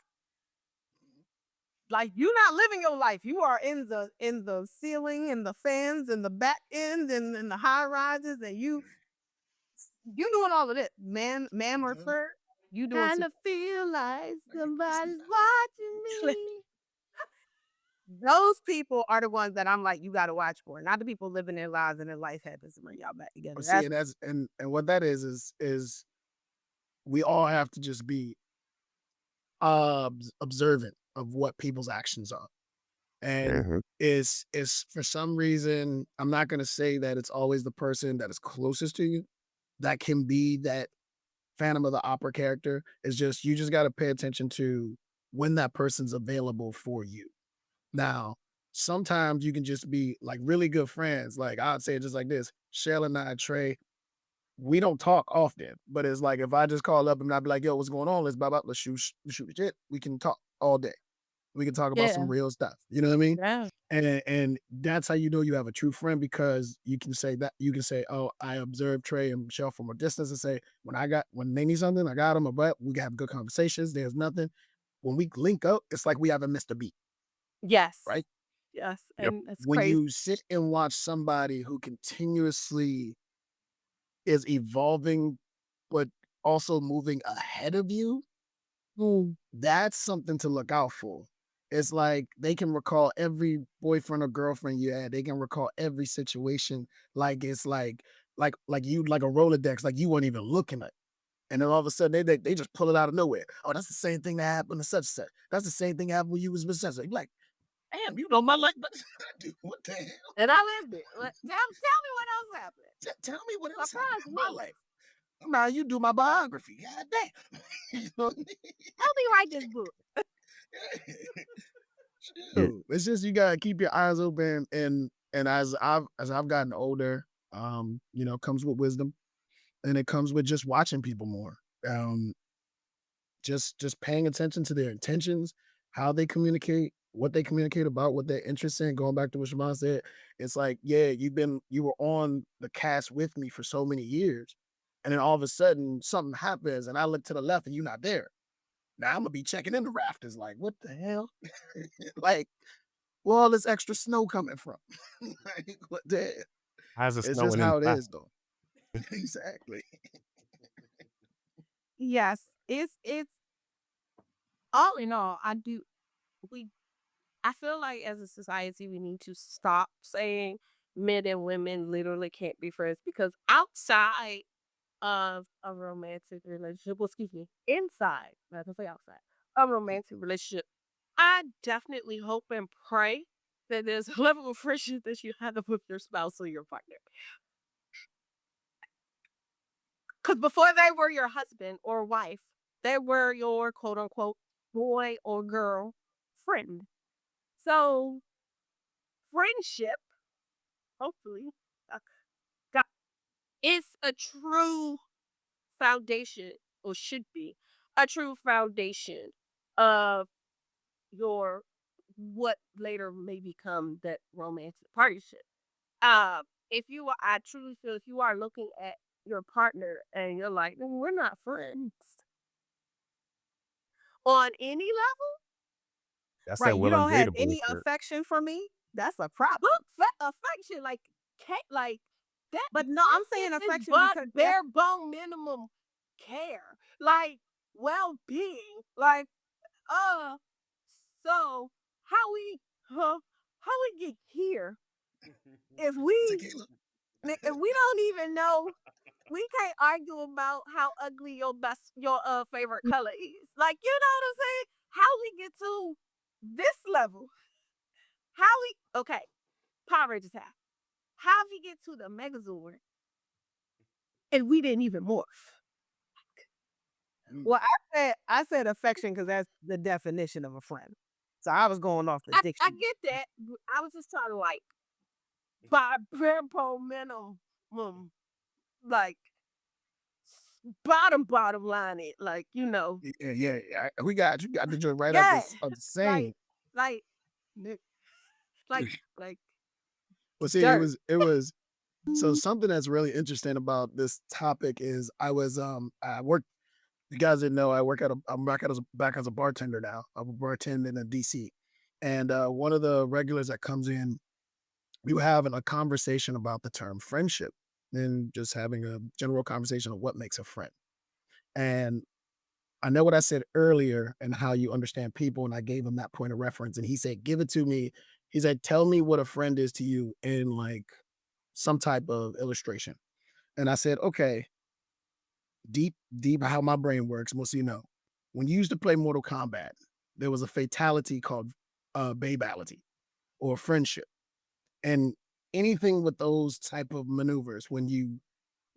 Like you're not living your life. You are in the ceiling and the fans and the back end and in the high rises and you doing all of this. Man or Mhm. sir, you doing Kind some of feel like somebody's watching me. those people are the ones that I'm like, you gotta watch for. Not the people living their lives and their life happens to bring y'all back together. But see, That's and that's and what that is we all have to just be observant of what people's actions are. And Mhm. is for some reason, I'm not gonna say that it's always the person that is closest to you that can be that Phantom of the Opera character. It's just you just gotta pay attention to when that person's available for you. Now, sometimes you can just be like really good friends. Like I'd say it just like this: Shell and I, Trey, we don't talk often, but it's like if I just call up and I'd be like, "Yo, what's going on? Let's blah blah. Let's shoot the shit. We can talk all day. We can talk about some Yeah. real stuff." You know what I mean? Yeah. And that's how you know you have a true friend because you can say that you can say, "Oh, I observed Trey and Michelle from a distance," and say, when they need something, I got them. But we can have good conversations. There's nothing. When we link up, it's like we haven't missed a beat, Yes. right? Yes, Yep. and it's When crazy. you sit and watch somebody who continuously is evolving, but also moving ahead of you, Mm. that's something to look out for. It's like they can recall every boyfriend or girlfriend you had. They can recall every situation like it's like you like a Rolodex, like you weren't even looking at. And then all of a sudden they just pull it out of nowhere. Oh, that's the same thing that happened to such and such. That's the same thing happened when you was with such and such. You like, damn, you know my life. Dude, what the hell? And I lived it. Tell me what else happened. Tell me what else happened Surprise in my me. life. Now you do my biography. God damn. You know what I Help me write this book. mean? Yeah. Chill. It's just you gotta keep your eyes open and as I've gotten older, comes with wisdom and it comes with just watching people more. Um, just paying attention to their intentions, how they communicate, what they communicate about, what they're interested in. Going back to what Siobhan said, it's like, yeah, you were on the cast with me for so many years. And then all of a sudden something happens and I look to the left and you're not there. Now I'm gonna be checking in the rafters, like, what the hell? Like, where all this extra snow coming from? Like, what the hell? How's it It's just snowing how it inside? is, though. Exactly. Yes, it's all in all, we I feel like as a society we need to stop saying men and women literally can't be friends because outside of a romantic relationship, well, excuse me, inside, not to say outside, a romantic relationship, I definitely hope and pray that there's a level of friendship that you have with your spouse or your partner. Because before they were your husband or wife, they were your quote unquote boy or girl friend. So, friendship, hopefully, uh, got, is a true foundation, or should be a true foundation of your what later may become that romantic partnership. If you are, I truly feel if you are looking at your partner and you're like, "Mm, we're not friends on any level, That's that Right, you Will and don't have Jada any bullshit. affection for me? That's a book problem. affection, like, like that, But no, I'm saying friendship is affection but because that's bare bone minimum care, like well being, like, uh, so how we, how we get here if Tequila. if we don't even know, we can't argue about how ugly your favorite color is. Like, you know what I'm saying? How we get to this level? How we okay? Power Rangers have. How we get to the Megazord and we didn't even morph? Mm. well, I said affection because that's the definition of a friend. So I was going off the I dictionary. get that. But I was just trying to like by bare bone minimum, like bottom line it, like Yeah, yeah, yeah. We got you. Got the joint right yeah, of the like same. like ni- like Well, see, dirt. it was so something that's really interesting about this topic is I work. You guys didn't know I'm back as a bartender now. I'm bartending in DC, and one of the regulars that comes in, we were having a conversation about the term friendship, and just having a general conversation of what makes a friend. And I know what I said earlier and how you understand people, and I gave him that point of reference, and he said, "Give it to me." He said, "Tell me what a friend is to you in like some type of illustration." And I said, "Okay, deep how my brain works, most of you know. When you used to play Mortal Kombat, there was a fatality called babality or friendship. And anything with those type of maneuvers, when you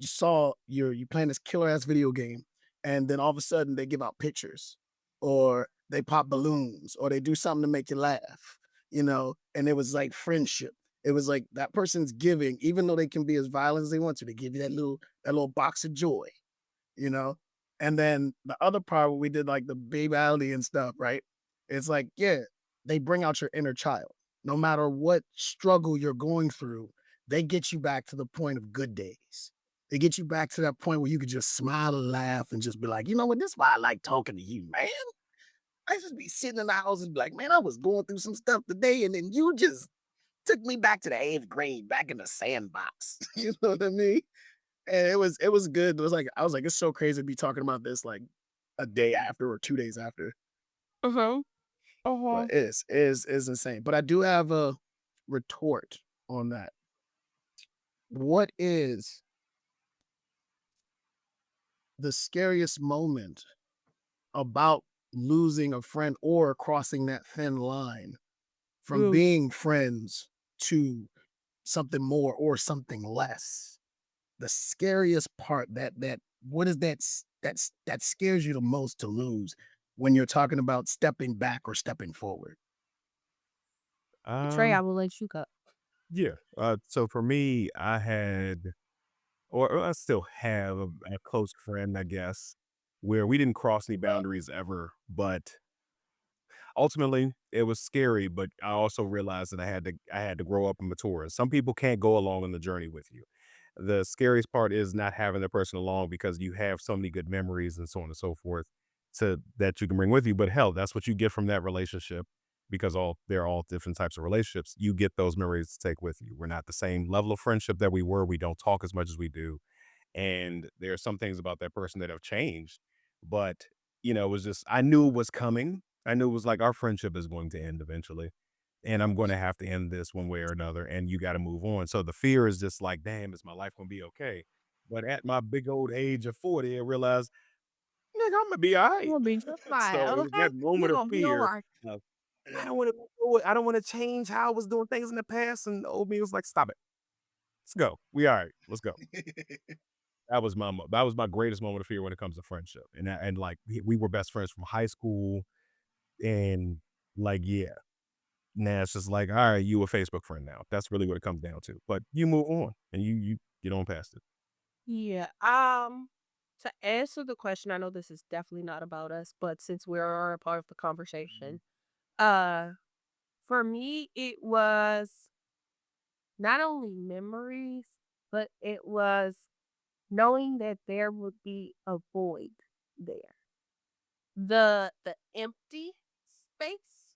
saw you playing this killer ass video game, and then all of a sudden they give out pictures, or they pop balloons, or they do something to make you laugh. and it was like friendship. It was like that person's giving, even though they can be as violent as they want to, they give you that little box of joy, you know? And then the other part where we did like the babality and stuff, right? It's like, yeah, they bring out your inner child. No matter what struggle you're going through, they get you back to the point of good days. They get you back to that point where you could just smile and laugh and just be like, you know what, this is why I like talking to you, man. I just be sitting in the house and be like, man, I was going through some stuff today, and then you just took me back to the eighth grade, back in the sandbox. You know what I mean? And it was good. It was like I was like, it's so crazy to be talking about this like a day after or 2 days after. Mhm. But Mhm. it's insane. But I do have a retort on that. What is the scariest moment about losing a friend or crossing that thin line from Mm. being friends to something more or something less? The scariest part, that what is that scares you the most to lose when you're talking about stepping back or stepping forward? Trey, I Um, will let you go. yeah. So for me, I had, or I still have a close friend, I guess, where we didn't cross any boundaries ever, but ultimately it was scary. But I also realized that I had to grow up and mature. Some people can't go along on the journey with you. The scariest part is not having the person along because you have so many good memories and so on and so forth to that you can bring with you. But hell, that's what you get from that relationship because they're all different types of relationships. You get those memories to take with you. We're not the same level of friendship that we were. We don't talk as much as we do. And there are some things about that person that have changed. But, it was just I knew it was coming. I knew it was like our friendship is going to end eventually and I'm going to have to end this one way or another, and you got to move on. So the fear is just like, damn, is my life going to be okay? But at my big old age of 40, I realized, nigga, I'm gonna be all You right. gonna be just fine, So it was okay? that You moment of gonna be fear alright. of, I don't want to do it. I don't want to change how I was doing things in the past. And old me was like, stop it. Let's go. We all right. Let's go. That was my greatest moment of fear when it comes to friendship. And like we were best friends from high school, and like yeah, now it's just like, all right, you a Facebook friend now. That's really what it comes down to. But you move on and you get on past it. Yeah. To answer the question, I know this is definitely not about us, but since we're a part of the conversation, uh, for me, it was not only memories, but it was knowing that there would be a void there. The space,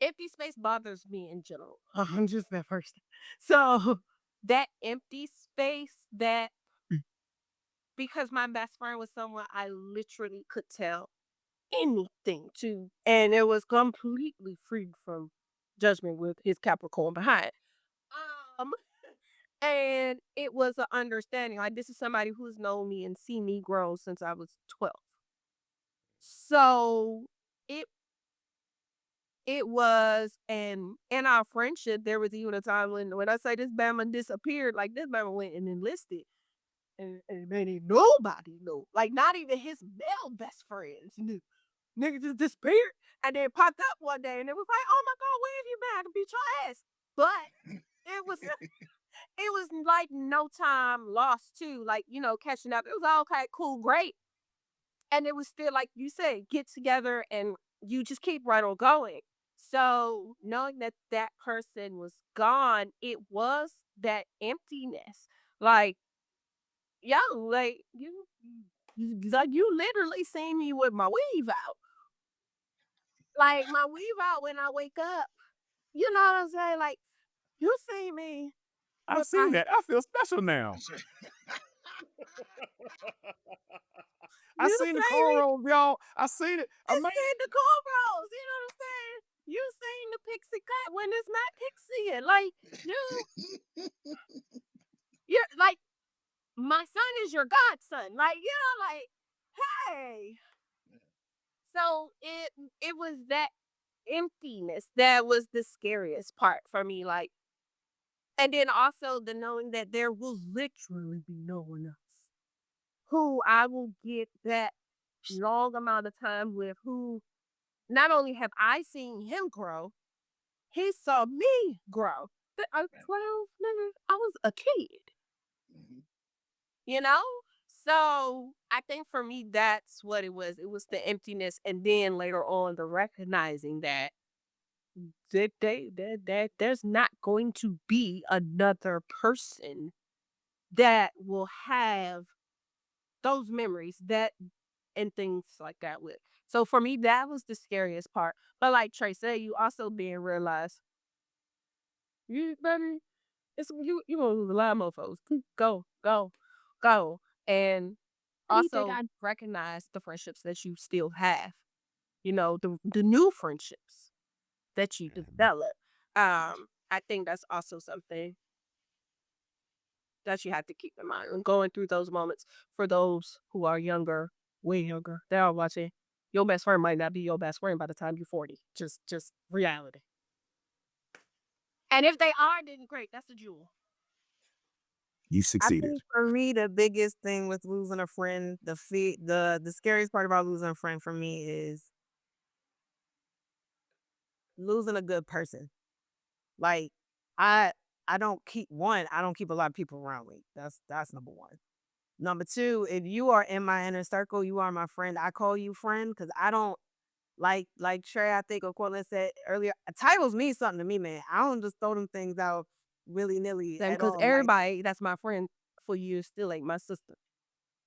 empty space bothers me in general. I'm just that person. So that empty space that because my best friend was someone I literally could tell anything to, and it was completely free from judgment with his Capricorn behind. Um, and it was an understanding. Like this is somebody who's known me and seen me grow since I was 12. So it it was, and in our friendship, there was even a time when I say this Bama disappeared, like this Bama went and enlisted. And man, ain't nobody knew. Like not even his male best friends knew. Nigga just disappeared and then popped up one day and it was like, oh my God, where have you been? I can beat your ass. But it was it was like no time lost too. Like, catching up. It was all okay, cool, great. And it was still like you said, get together and you just keep right on going. So knowing that that person was gone, it was that emptiness. Like, yo, like like you literally see me with my weave out. Like my weave out when I wake up. You know what I'm saying? Like you see me I've with seen my that. I feel special now. I you seen the see me cornrows, y'all. I seen it. I and made see it. the cornrows. You know what I'm saying? You seen the pixie cut when it's not pixie. Like you, you're like my son is your godson. Like like hey. So it was that emptiness that was the scariest part for me. Like, and then also the knowing that there will literally be no one else who I will get that long amount of time with, who not only have I seen him grow, he saw me grow. I was 12, nigga. I was a kid, Mhm. you know? So I think for me, that's what it was. It was the emptiness. And then later on, the recognizing that there's not going to be another person that will have those memories that and things like that with. So for me, that was the scariest part. But like Trey said, you also being realized, you baby, it's you gonna lose a lot of mofos. Go, go, go. And also recognize the friendships that you still have. You know, the new friendships that you Mhm. develop. I think that's also something that you have to keep in mind when going through those moments for those who are younger, way younger. They are watching. Your best friend might not be your best friend by the time you're 40. Just reality. And if they are, then great. That's a jewel. You I succeeded. think for me, the biggest thing with losing a friend, the scariest part about losing a friend for me is losing a good person. Like I I don't keep one, I don't keep a lot of people around me. That's number one. Number two, if you are in my inner circle, you are my friend. I call you friend because I don't like Trey, I think, or Cortland said earlier. Titles mean something to me, man. I don't just throw them things out willy nilly Then at because all. Like everybody that's my friend for years still ain't my sister.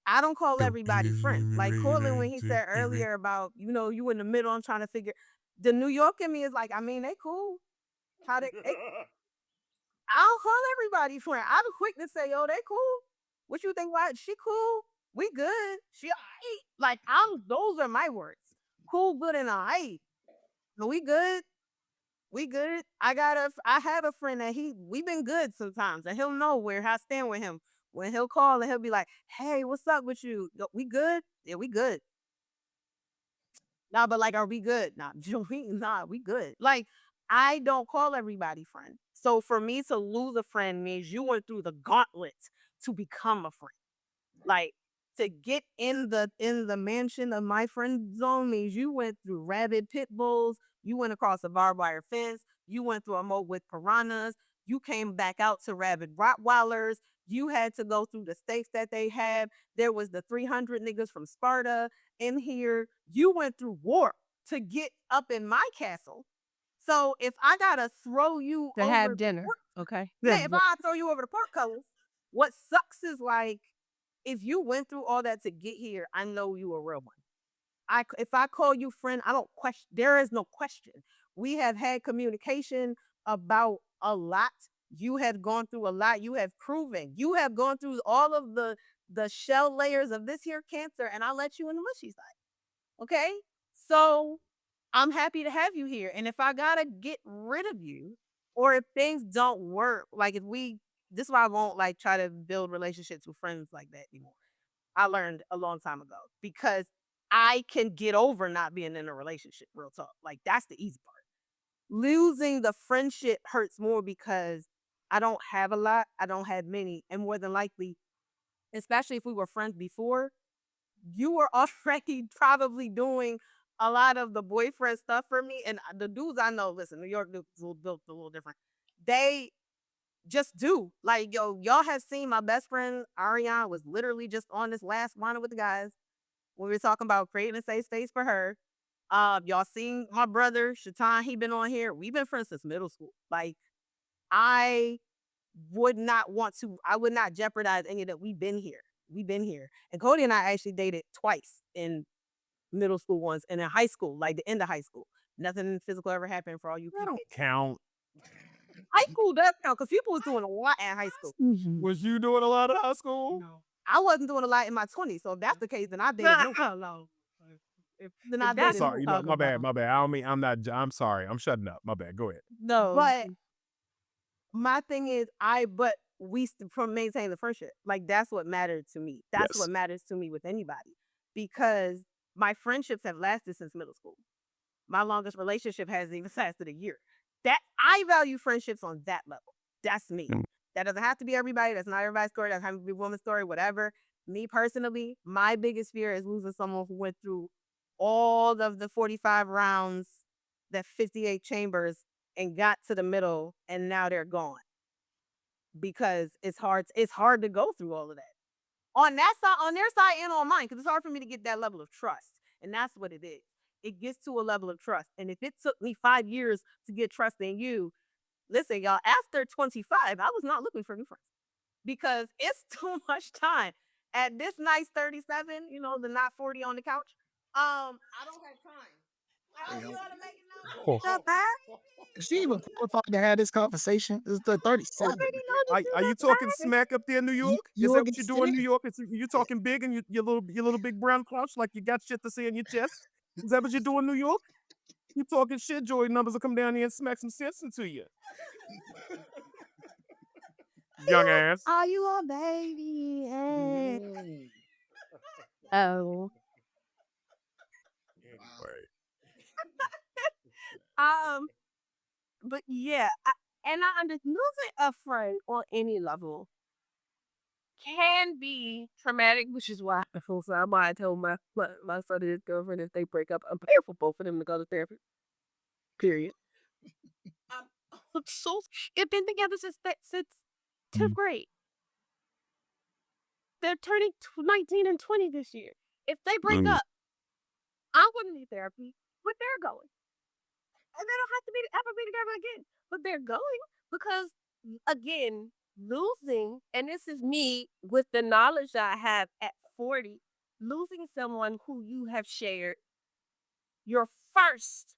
I don't call everybody friend. Like Cortland when he said earlier about you in the middle. I'm trying to figure. The New York in me is like, I mean, they cool. How they I don't call everybody friend. I'm quick to say, yo, they cool. What you think? Why she cool? We good. She alright. Like those are my words. Cool, good, and alright. No, we good. We good. I have a friend that we've been good sometimes, and he'll know where I stand with him. When he'll call and he'll be like, "Hey, what's up with you? Yo, we good? Yeah, we good. Nah, but like, are we good? Nah, we good. Like, I don't call everybody friend. So for me to lose a friend means you went through the gauntlet to become a friend. Like to get in the mansion of my friend zone means you went through rabid pit bulls, you went across a barbed wire fence, you went through a moat with piranhas, you came back out to rabid Rottweilers, you had to go through the states that they have. There was the 300 niggas from Sparta in here. You went through war to get up in my castle. So if I gotta throw you To over have the dinner. pork, Okay. yeah, if I throw you over the portcullis, what sucks is like if you went through all that to get here, I know you a real one. If I call you friend, I don't question. There is no question. We have had communication about a lot. You have gone through a lot. You have proven. You have gone through all of the shell layers of this here cancer, and I let you in the mushy side. Okay, so I'm happy to have you here. And if I gotta get rid of you, or if things don't work, like if we, this is why I won't like try to build relationships with friends like that anymore. I learned a long time ago because I can get over not being in a relationship, real talk. Like that's the easy part. Losing the friendship hurts more because I don't have a lot, I don't have many, and more than likely, especially if we were friends before, you were already probably doing a lot of the boyfriend stuff for me. And the dudes I know, listen, New York dudes built a little different. They just do. Like, yo, y'all have seen my best friend Ariane was literally just on this last one with the guys when we were talking about creating a safe space for her. Y'all seen my brother Shatan, he been on here. We've been friends since middle school. Like, I I would not jeopardize any of that. We've been here. We've been here. And Cody and I actually dated twice in middle school once and in high school, like the end of high school. Nothing physical ever happened for all you That people. don't count. High school does count because people was doing a lot at high school. Was you doing a lot of high school? No. I wasn't doing a lot in my 20s. So if that's the case, then I dated no. No. Then I If I'm that's dated what no. sorry. we're You know, talking my bad. about. My bad. I don't mean I'm not. I'm sorry. I'm shutting up. My bad. Go ahead. No. But my thing is, but we from maintain the friendship. Like that's what mattered to me. That's Yes. what matters to me with anybody because my friendships have lasted since middle school. My longest relationship hasn't even lasted a year. That I value friendships on that level. That's me. Mm. That doesn't have to be everybody. That's not everybody's story. That has to be a woman's story. Whatever. Me personally, my biggest fear is losing someone who went through all of the 45 rounds, that 58 chambers and got to the middle and now they're gone because it's hard to go through all of that. On that side, on their side and on mine, because it's hard for me to get that level of trust. And that's what it is. It gets to a level of trust. And if it took me 5 years to get trust in you, listen, y'all, after 25, I was not looking for new friends because it's too much time. At this nice 37, the not 40 on the couch, I don't have time. Hey, You hold ought to make it Oh, known. The Is she even qualified to have this conversation? It's the 37. already know that are you talking smack up there in New You York? Is you that will what get you're doing, sick. New York? You talking big and your little big brown clouch like you got shit to say in your chest? Is that what you're doing, New York? You talking shit, Joy numbers will come down here and smack some sense into you, young ass. Are you a baby? Mm. Oh. Anyway, Um, but yeah, and I understand losing a friend on any level can be traumatic, which is why I told my son and his girlfriend if they break up, I'm paying for both of them to go to therapy. Period. Um, so they've been together since 10th Mm. grade. They're turning 19 and 20 this year. If they break Mm. up, I'm going to need therapy, but they're going. And they don't have to ever be together again. But they're going because, again, losing, and this is me with the knowledge that I have at 40, losing someone who you have shared your first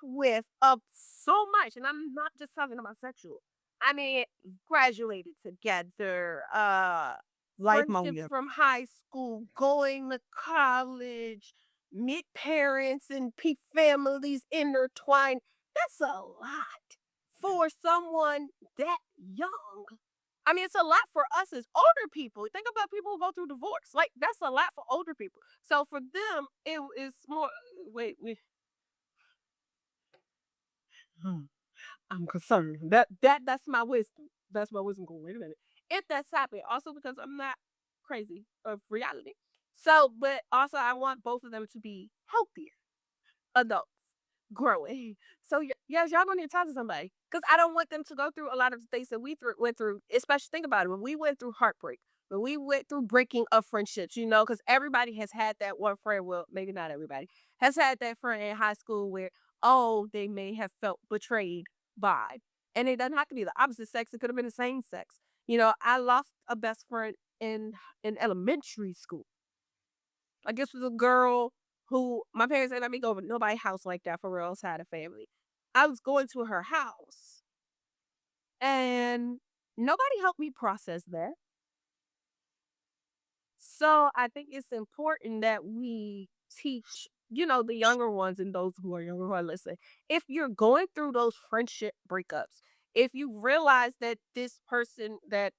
with of so much, and I'm not just talking about sexual. I mean, graduated together, Life friendships moment. from high school, going to college, meet parents and families intertwined. That's a lot for someone that young. I mean, it's a lot for us as older people. Think about people who go through divorce. Like, that's a lot for older people. So for them, it is more. Wait. I'm concerned. That's my wisdom. That's my wisdom going, wait a minute. If that's happening, also because I'm not crazy of reality. So, but also I want both of them to be healthier adults growing. So yes, y'all gonna need to talk to somebody. Cause I don't want them to go through a lot of the things that went through, especially think about it, when we went through heartbreak, when we went through breaking of friendships, because everybody has had that one friend, well, maybe not everybody, has had that friend in high school where, oh, they may have felt betrayed by. And it doesn't have to be the opposite sex, it could have been the same sex. I lost a best friend in elementary school. I guess it was a girl who my parents didn't let me go over nobody's house like that for real outside of family. I was going to her house and nobody helped me process that. So I think it's important that we teach, the younger ones and those who are younger who are listening. If you're going through those friendship breakups, if you realize that this person that,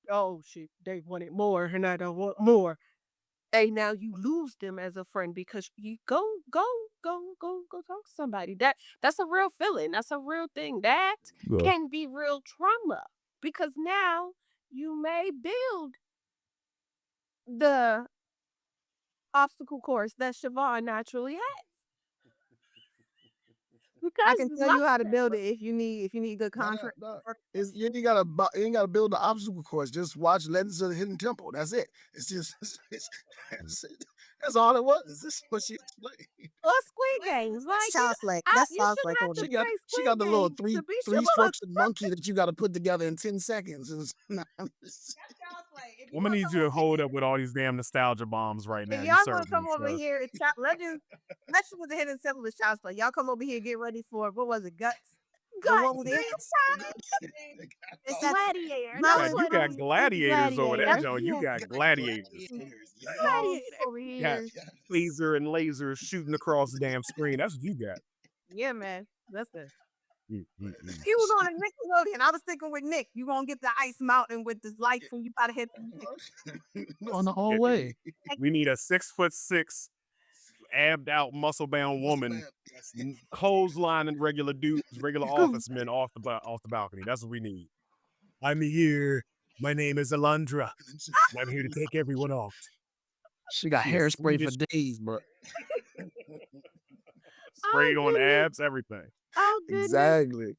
oh shit, they wanted more and I don't want more, and now you lose them as a friend because you go talk to somebody. That's a real feeling. That's a real thing. That Yeah. can be real trauma because now you may build the obstacle course that Siobhan naturally has I because can you tell you how lost to that build it person. if you need good No, no, contract. no. You ain't gotta build the obstacle course. Just watch Legends of the Hidden Temple. That's it. It's just that's it. That's all it was. This is what she explained. Or Squid Games, That's like child's play. That's you child's play, shouldn't have to Courtney. play She got Squid the little Games three to be three Siobhan. strokes monkey that you got to put together in 10 seconds. If you I'm gonna want to need come you to over hold here, up with all these damn nostalgia bombs right if now. You y'all want to serving come me, over sir. here, let's with the hidden symbol of child's play. Y'all come over here, get ready for what was it, guts? The one with Guts, the it's that Gladiator. That's smelling You what it got is. gladiators over there, gladiator. That's Joe. You got gladiators. Smalls Gladiator. over You got here. laser and lasers shooting across the damn screen. That's what you got. Yeah, man. That's it. Mm. He was on a Nickelodeon. I was sticking with Nick. You gonna get the ice mountain with this lights when you about to hit the Nick. On the whole Yeah, way. we need a 6'6", abbed out, muscle bound woman clotheslining regular dudes, regular office men off the balcony. That's what we need. I'm here. My name is Alundra. And I'm here to take everyone off. She got She is hairspray for Swedish, days, bro. sprayed on Goodness. abs, everything. Oh goodness. Exactly.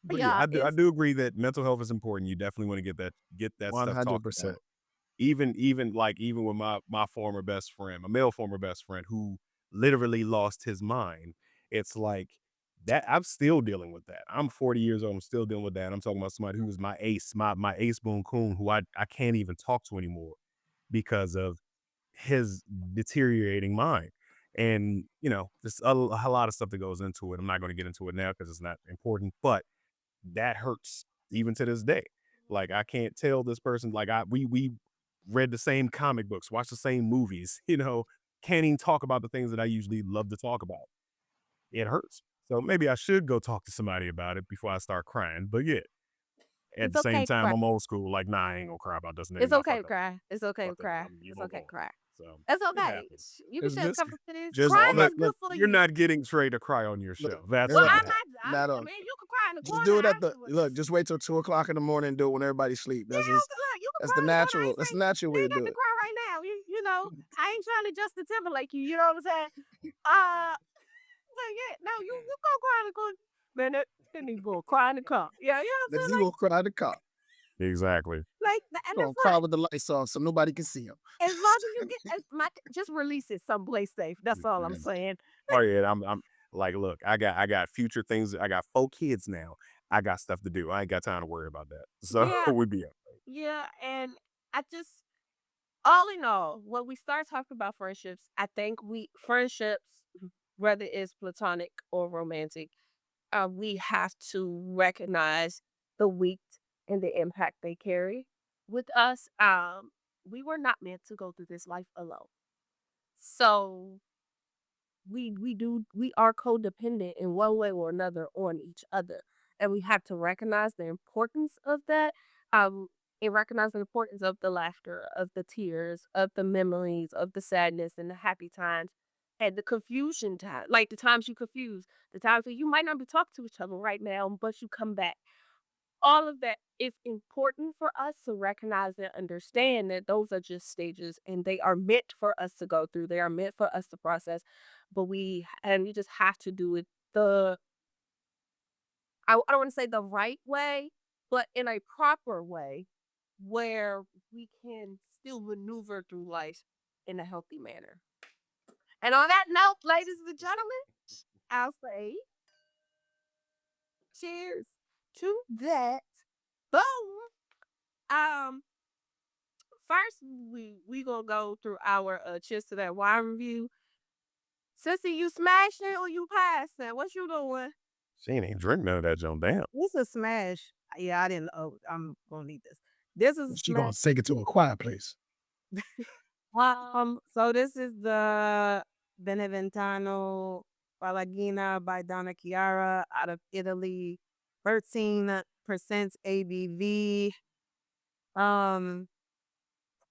But yeah, Yeah, I it's do agree that mental health is important. You definitely want to get that stuff talked about. 100%. Even with my former best friend, my male former best friend who literally lost his mind. It's like that I'm still dealing with that. I'm 40 years old, I'm still dealing with that. I'm talking about somebody who was my ace, my ace boon coon who I can't even talk to anymore because of his deteriorating mind. And, there's a lot of stuff that goes into it. I'm not going to get into it now because it's not important, but that hurts even to this day. Like I can't tell this person like we read the same comic books, watched the same movies, can't even talk about the things that I usually love to talk about. It hurts. So maybe I should go talk to somebody about it before I start crying. But yeah, at it's the same okay to time, cry. I'm old school. Like, nah, I ain't gonna cry about this It's anymore. okay Fuck to up. cry. It's okay to Fuck that. cry. I'm gonna It's move okay to on. cry. So It's it okay. happens. You can It's shed a just couple tears. Just Crying look, is good look, for you're you. not getting Trey to cry on your look, show. That's Well, not yeah, I'm happening. not. not I on. mean, you can cry in the Just corner do it at the afterwards. look, just wait till 2 o'clock in the morning and do it when everybody's asleep. Yeah, look, you can That's cry in the corner. I ain't that's the saying natural you way to ain't got do to it. cry right now. I ain't trying to Justin Timberlake you. You know what I'm saying? Uh, but yeah, no, you go cry in the corner. Man, that nigga go cry in the car. Yeah, you know what I'm That saying? you gonna cry in the car. Exactly. And Gonna that's cry fine. with the lights off so nobody can see him. As long as you get just release it someplace safe. That's all I'm Mhm. saying. Oh yeah, I'm like, look, I got future things. I got 4 kids now. I got stuff to do. I ain't got time to worry about that. So Yeah, we be yeah, and I just all in all, when we start talking about friendships, I think we friendships, whether it's platonic or romantic, we have to recognize the weight and the impact they carry with us. We were not meant to go through this life alone. So we are codependent in one way or another on each other, and we have to recognize the importance of that. Um, and recognize the importance of the laughter, of the tears, of the memories, of the sadness and the happy times, and the confusion time, like the times you confuse, the times where you might not be talking to each other right now, but you come back. All of that is important for us to recognize and understand that those are just stages and they are meant for us to go through. They are meant for us to process, but we just have to do it the I don't want to say the right way, but in a proper way where we can still maneuver through life in a healthy manner. And on that note, ladies and gentlemen, I'll say cheers to that. Boom. Um, First, we gonna go through our cheers to that wine review. Sissy, you smashing or you passing? What you doing? she ain't even drink none of that Joan. Damn. This is a smash. Yeah, I didn't. Oh, I'm gonna need this. This is a She gonna smash. take it to a quiet place. So this is the Beneventano Palagina by Donna Chiara out of Italy. 13% ABV. Um,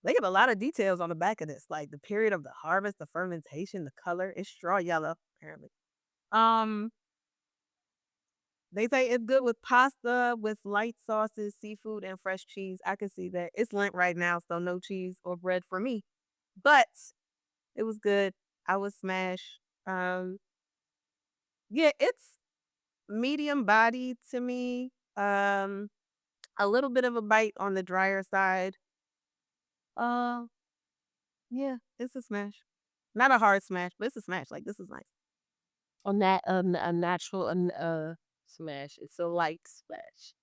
they give a lot of details on the back of this, like the period of the harvest, the fermentation, the color. It's straw yellow, apparently. Um, they say it's good with pasta, with light sauces, seafood, and fresh cheese. I can see that. It's Lent right now, so no cheese or bread for me. But it was good. I was smash. Yeah, it's medium body to me. A little bit of a bite on the drier side. Uh, yeah, it's a smash. Not a hard smash, but it's a smash. Like this is nice. On that a natural smash. It's a light smash.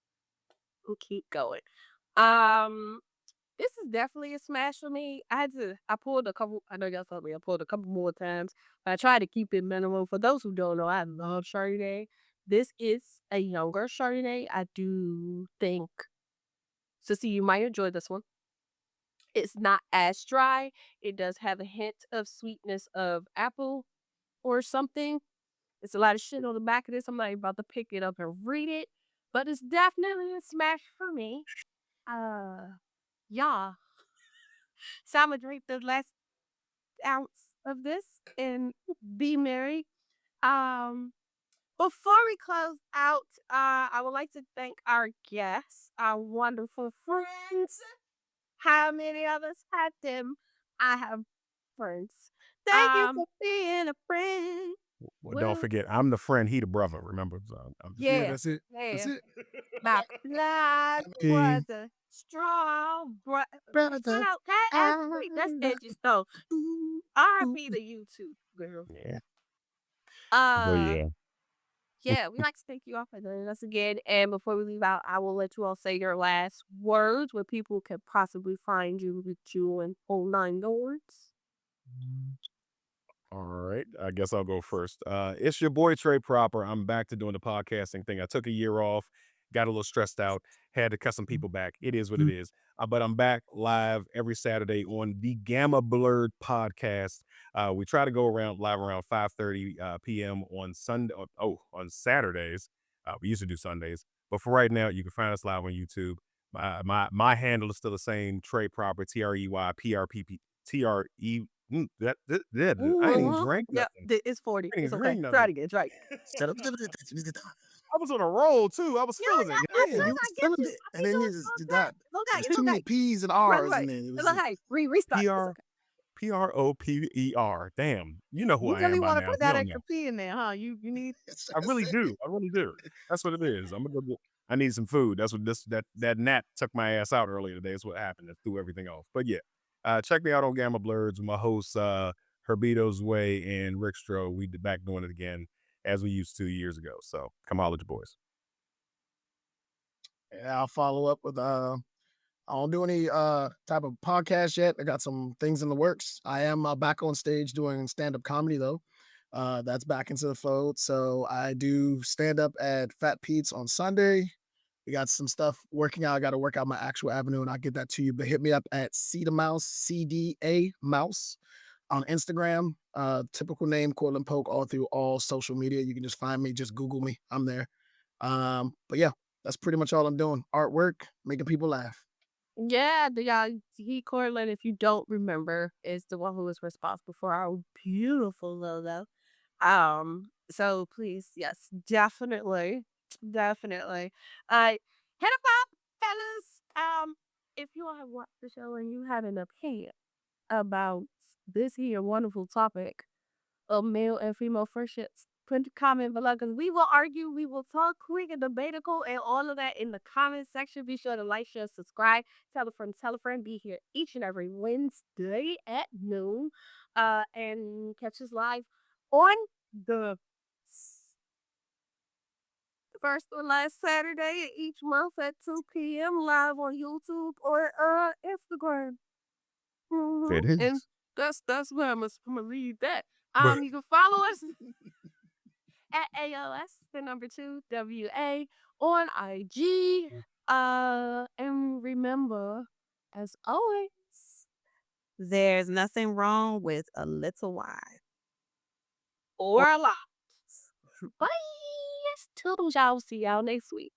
We'll keep going. Um, this is definitely a smash for me. I pulled a couple. I know y'all saw me. I pulled a couple more times, but I tried to keep it minimal. For those who don't know, I love Chardonnay. This is a younger Chardonnay. I do think, Sissy, you might enjoy this one. It's not as dry. It does have a hint of sweetness of apple or something. It's a lot of shit on the back of this. I'm not even about to pick it up and read it, but it's definitely a smash for me. Yeah. So I'm gonna drink the last ounce of this and be merry. Um, Before we close out, I would like to thank our guests, our wonderful friends. How many of us have them? I have friends. Thank you Um, for being a friend. Well, don't Well, forget, I'm the friend, he the brother, remember? So I'm just Yeah, yeah, that's it. That's yeah. it. My blood I was mean, a strong brother. Shout brother, out, wait, that's I Edgy Stone. R.I.P. to you too, girl. yeah. But Uh, yeah. yeah, we like to thank you all for joining us again. And before we leave out, I will let you all say your last words where people can possibly find you, with you, and whole nine yards. All right. I guess I'll go first. It's your boy Trey Proper. I'm back to doing the podcasting thing. I took a year off, got a little stressed out, had to cut some people back. It is what it is. But I'm back live every Saturday on the Gamma Blurred podcast. We try to go around live around 5:30 p.m. on Sunday. On Saturdays. We used to do Sundays, but for right now, you can find us live on YouTube. My handle is still the same. Trey Proper. TREYPPTRE. I ain't even Mm-hmm. drank Yep, nothing. it's 40. I ain't It's even okay. drink Try nothing. it again. Try it. shut up. I was on a roll too. I was Yeah, feeling it. as Yeah, soon Damn. you as I was get feeling you, it, I and be then doing you it just all did the time. that. It's okay. There's It's too many okay. P's and Right, R's in right. there. It It's was okay. Restart. It's PR okay. PROPER. Damn. You know who You I really am by want to now. put If you that don't know. extra P in there, huh? You need I really do. I really do. That's what it is. I'm gonna go I need some food. That's what that gnat took my ass out earlier today. That's what happened. It threw everything off. But yeah. Check me out on Gamma Blurs with my hosts Herbito's Way and Rick Stroh. We back doing it again as we used to years ago. So come holler at your boys. Yeah, I'll follow up with I don't do any type of podcast yet. I got some things in the works. I am back on stage doing stand-up comedy though. That's back into the fold. So I do stand up at Fat Pete's on Sunday. We got some stuff working out. I got to work out my actual avenue and I'll get that to you. But hit me up at CDA Mouse, CDA Mouse on Instagram. Typical name, Cortland Polk, all through all social media. You can just find me, just Google me. I'm there. But yeah, that's pretty much all I'm doing. Artwork, making people laugh. Yeah, he Cortland, if you don't remember, is the one who was responsible for our beautiful logo. So please, yes, definitely, definitely. Hit up, up, fellas. If you all have watched the show and you have an opinion about this here wonderful topic of male and female friendships, put a comment below because we will argue, we will talk quick and debatable and all of that in the comment section. Be sure to like, share, subscribe, tell a friend, be here each and every Wednesday at noon. And catch us live on the first or last Saturday of each month at 2 p.m. live on YouTube or Instagram. It And is. that's where I'm gonna leave that. But You can follow us at AOS, the number 2, WA on IG. And remember, as always, there's nothing wrong with a little wine. or a lot. Bye. Toodles, y'all. See y'all next week.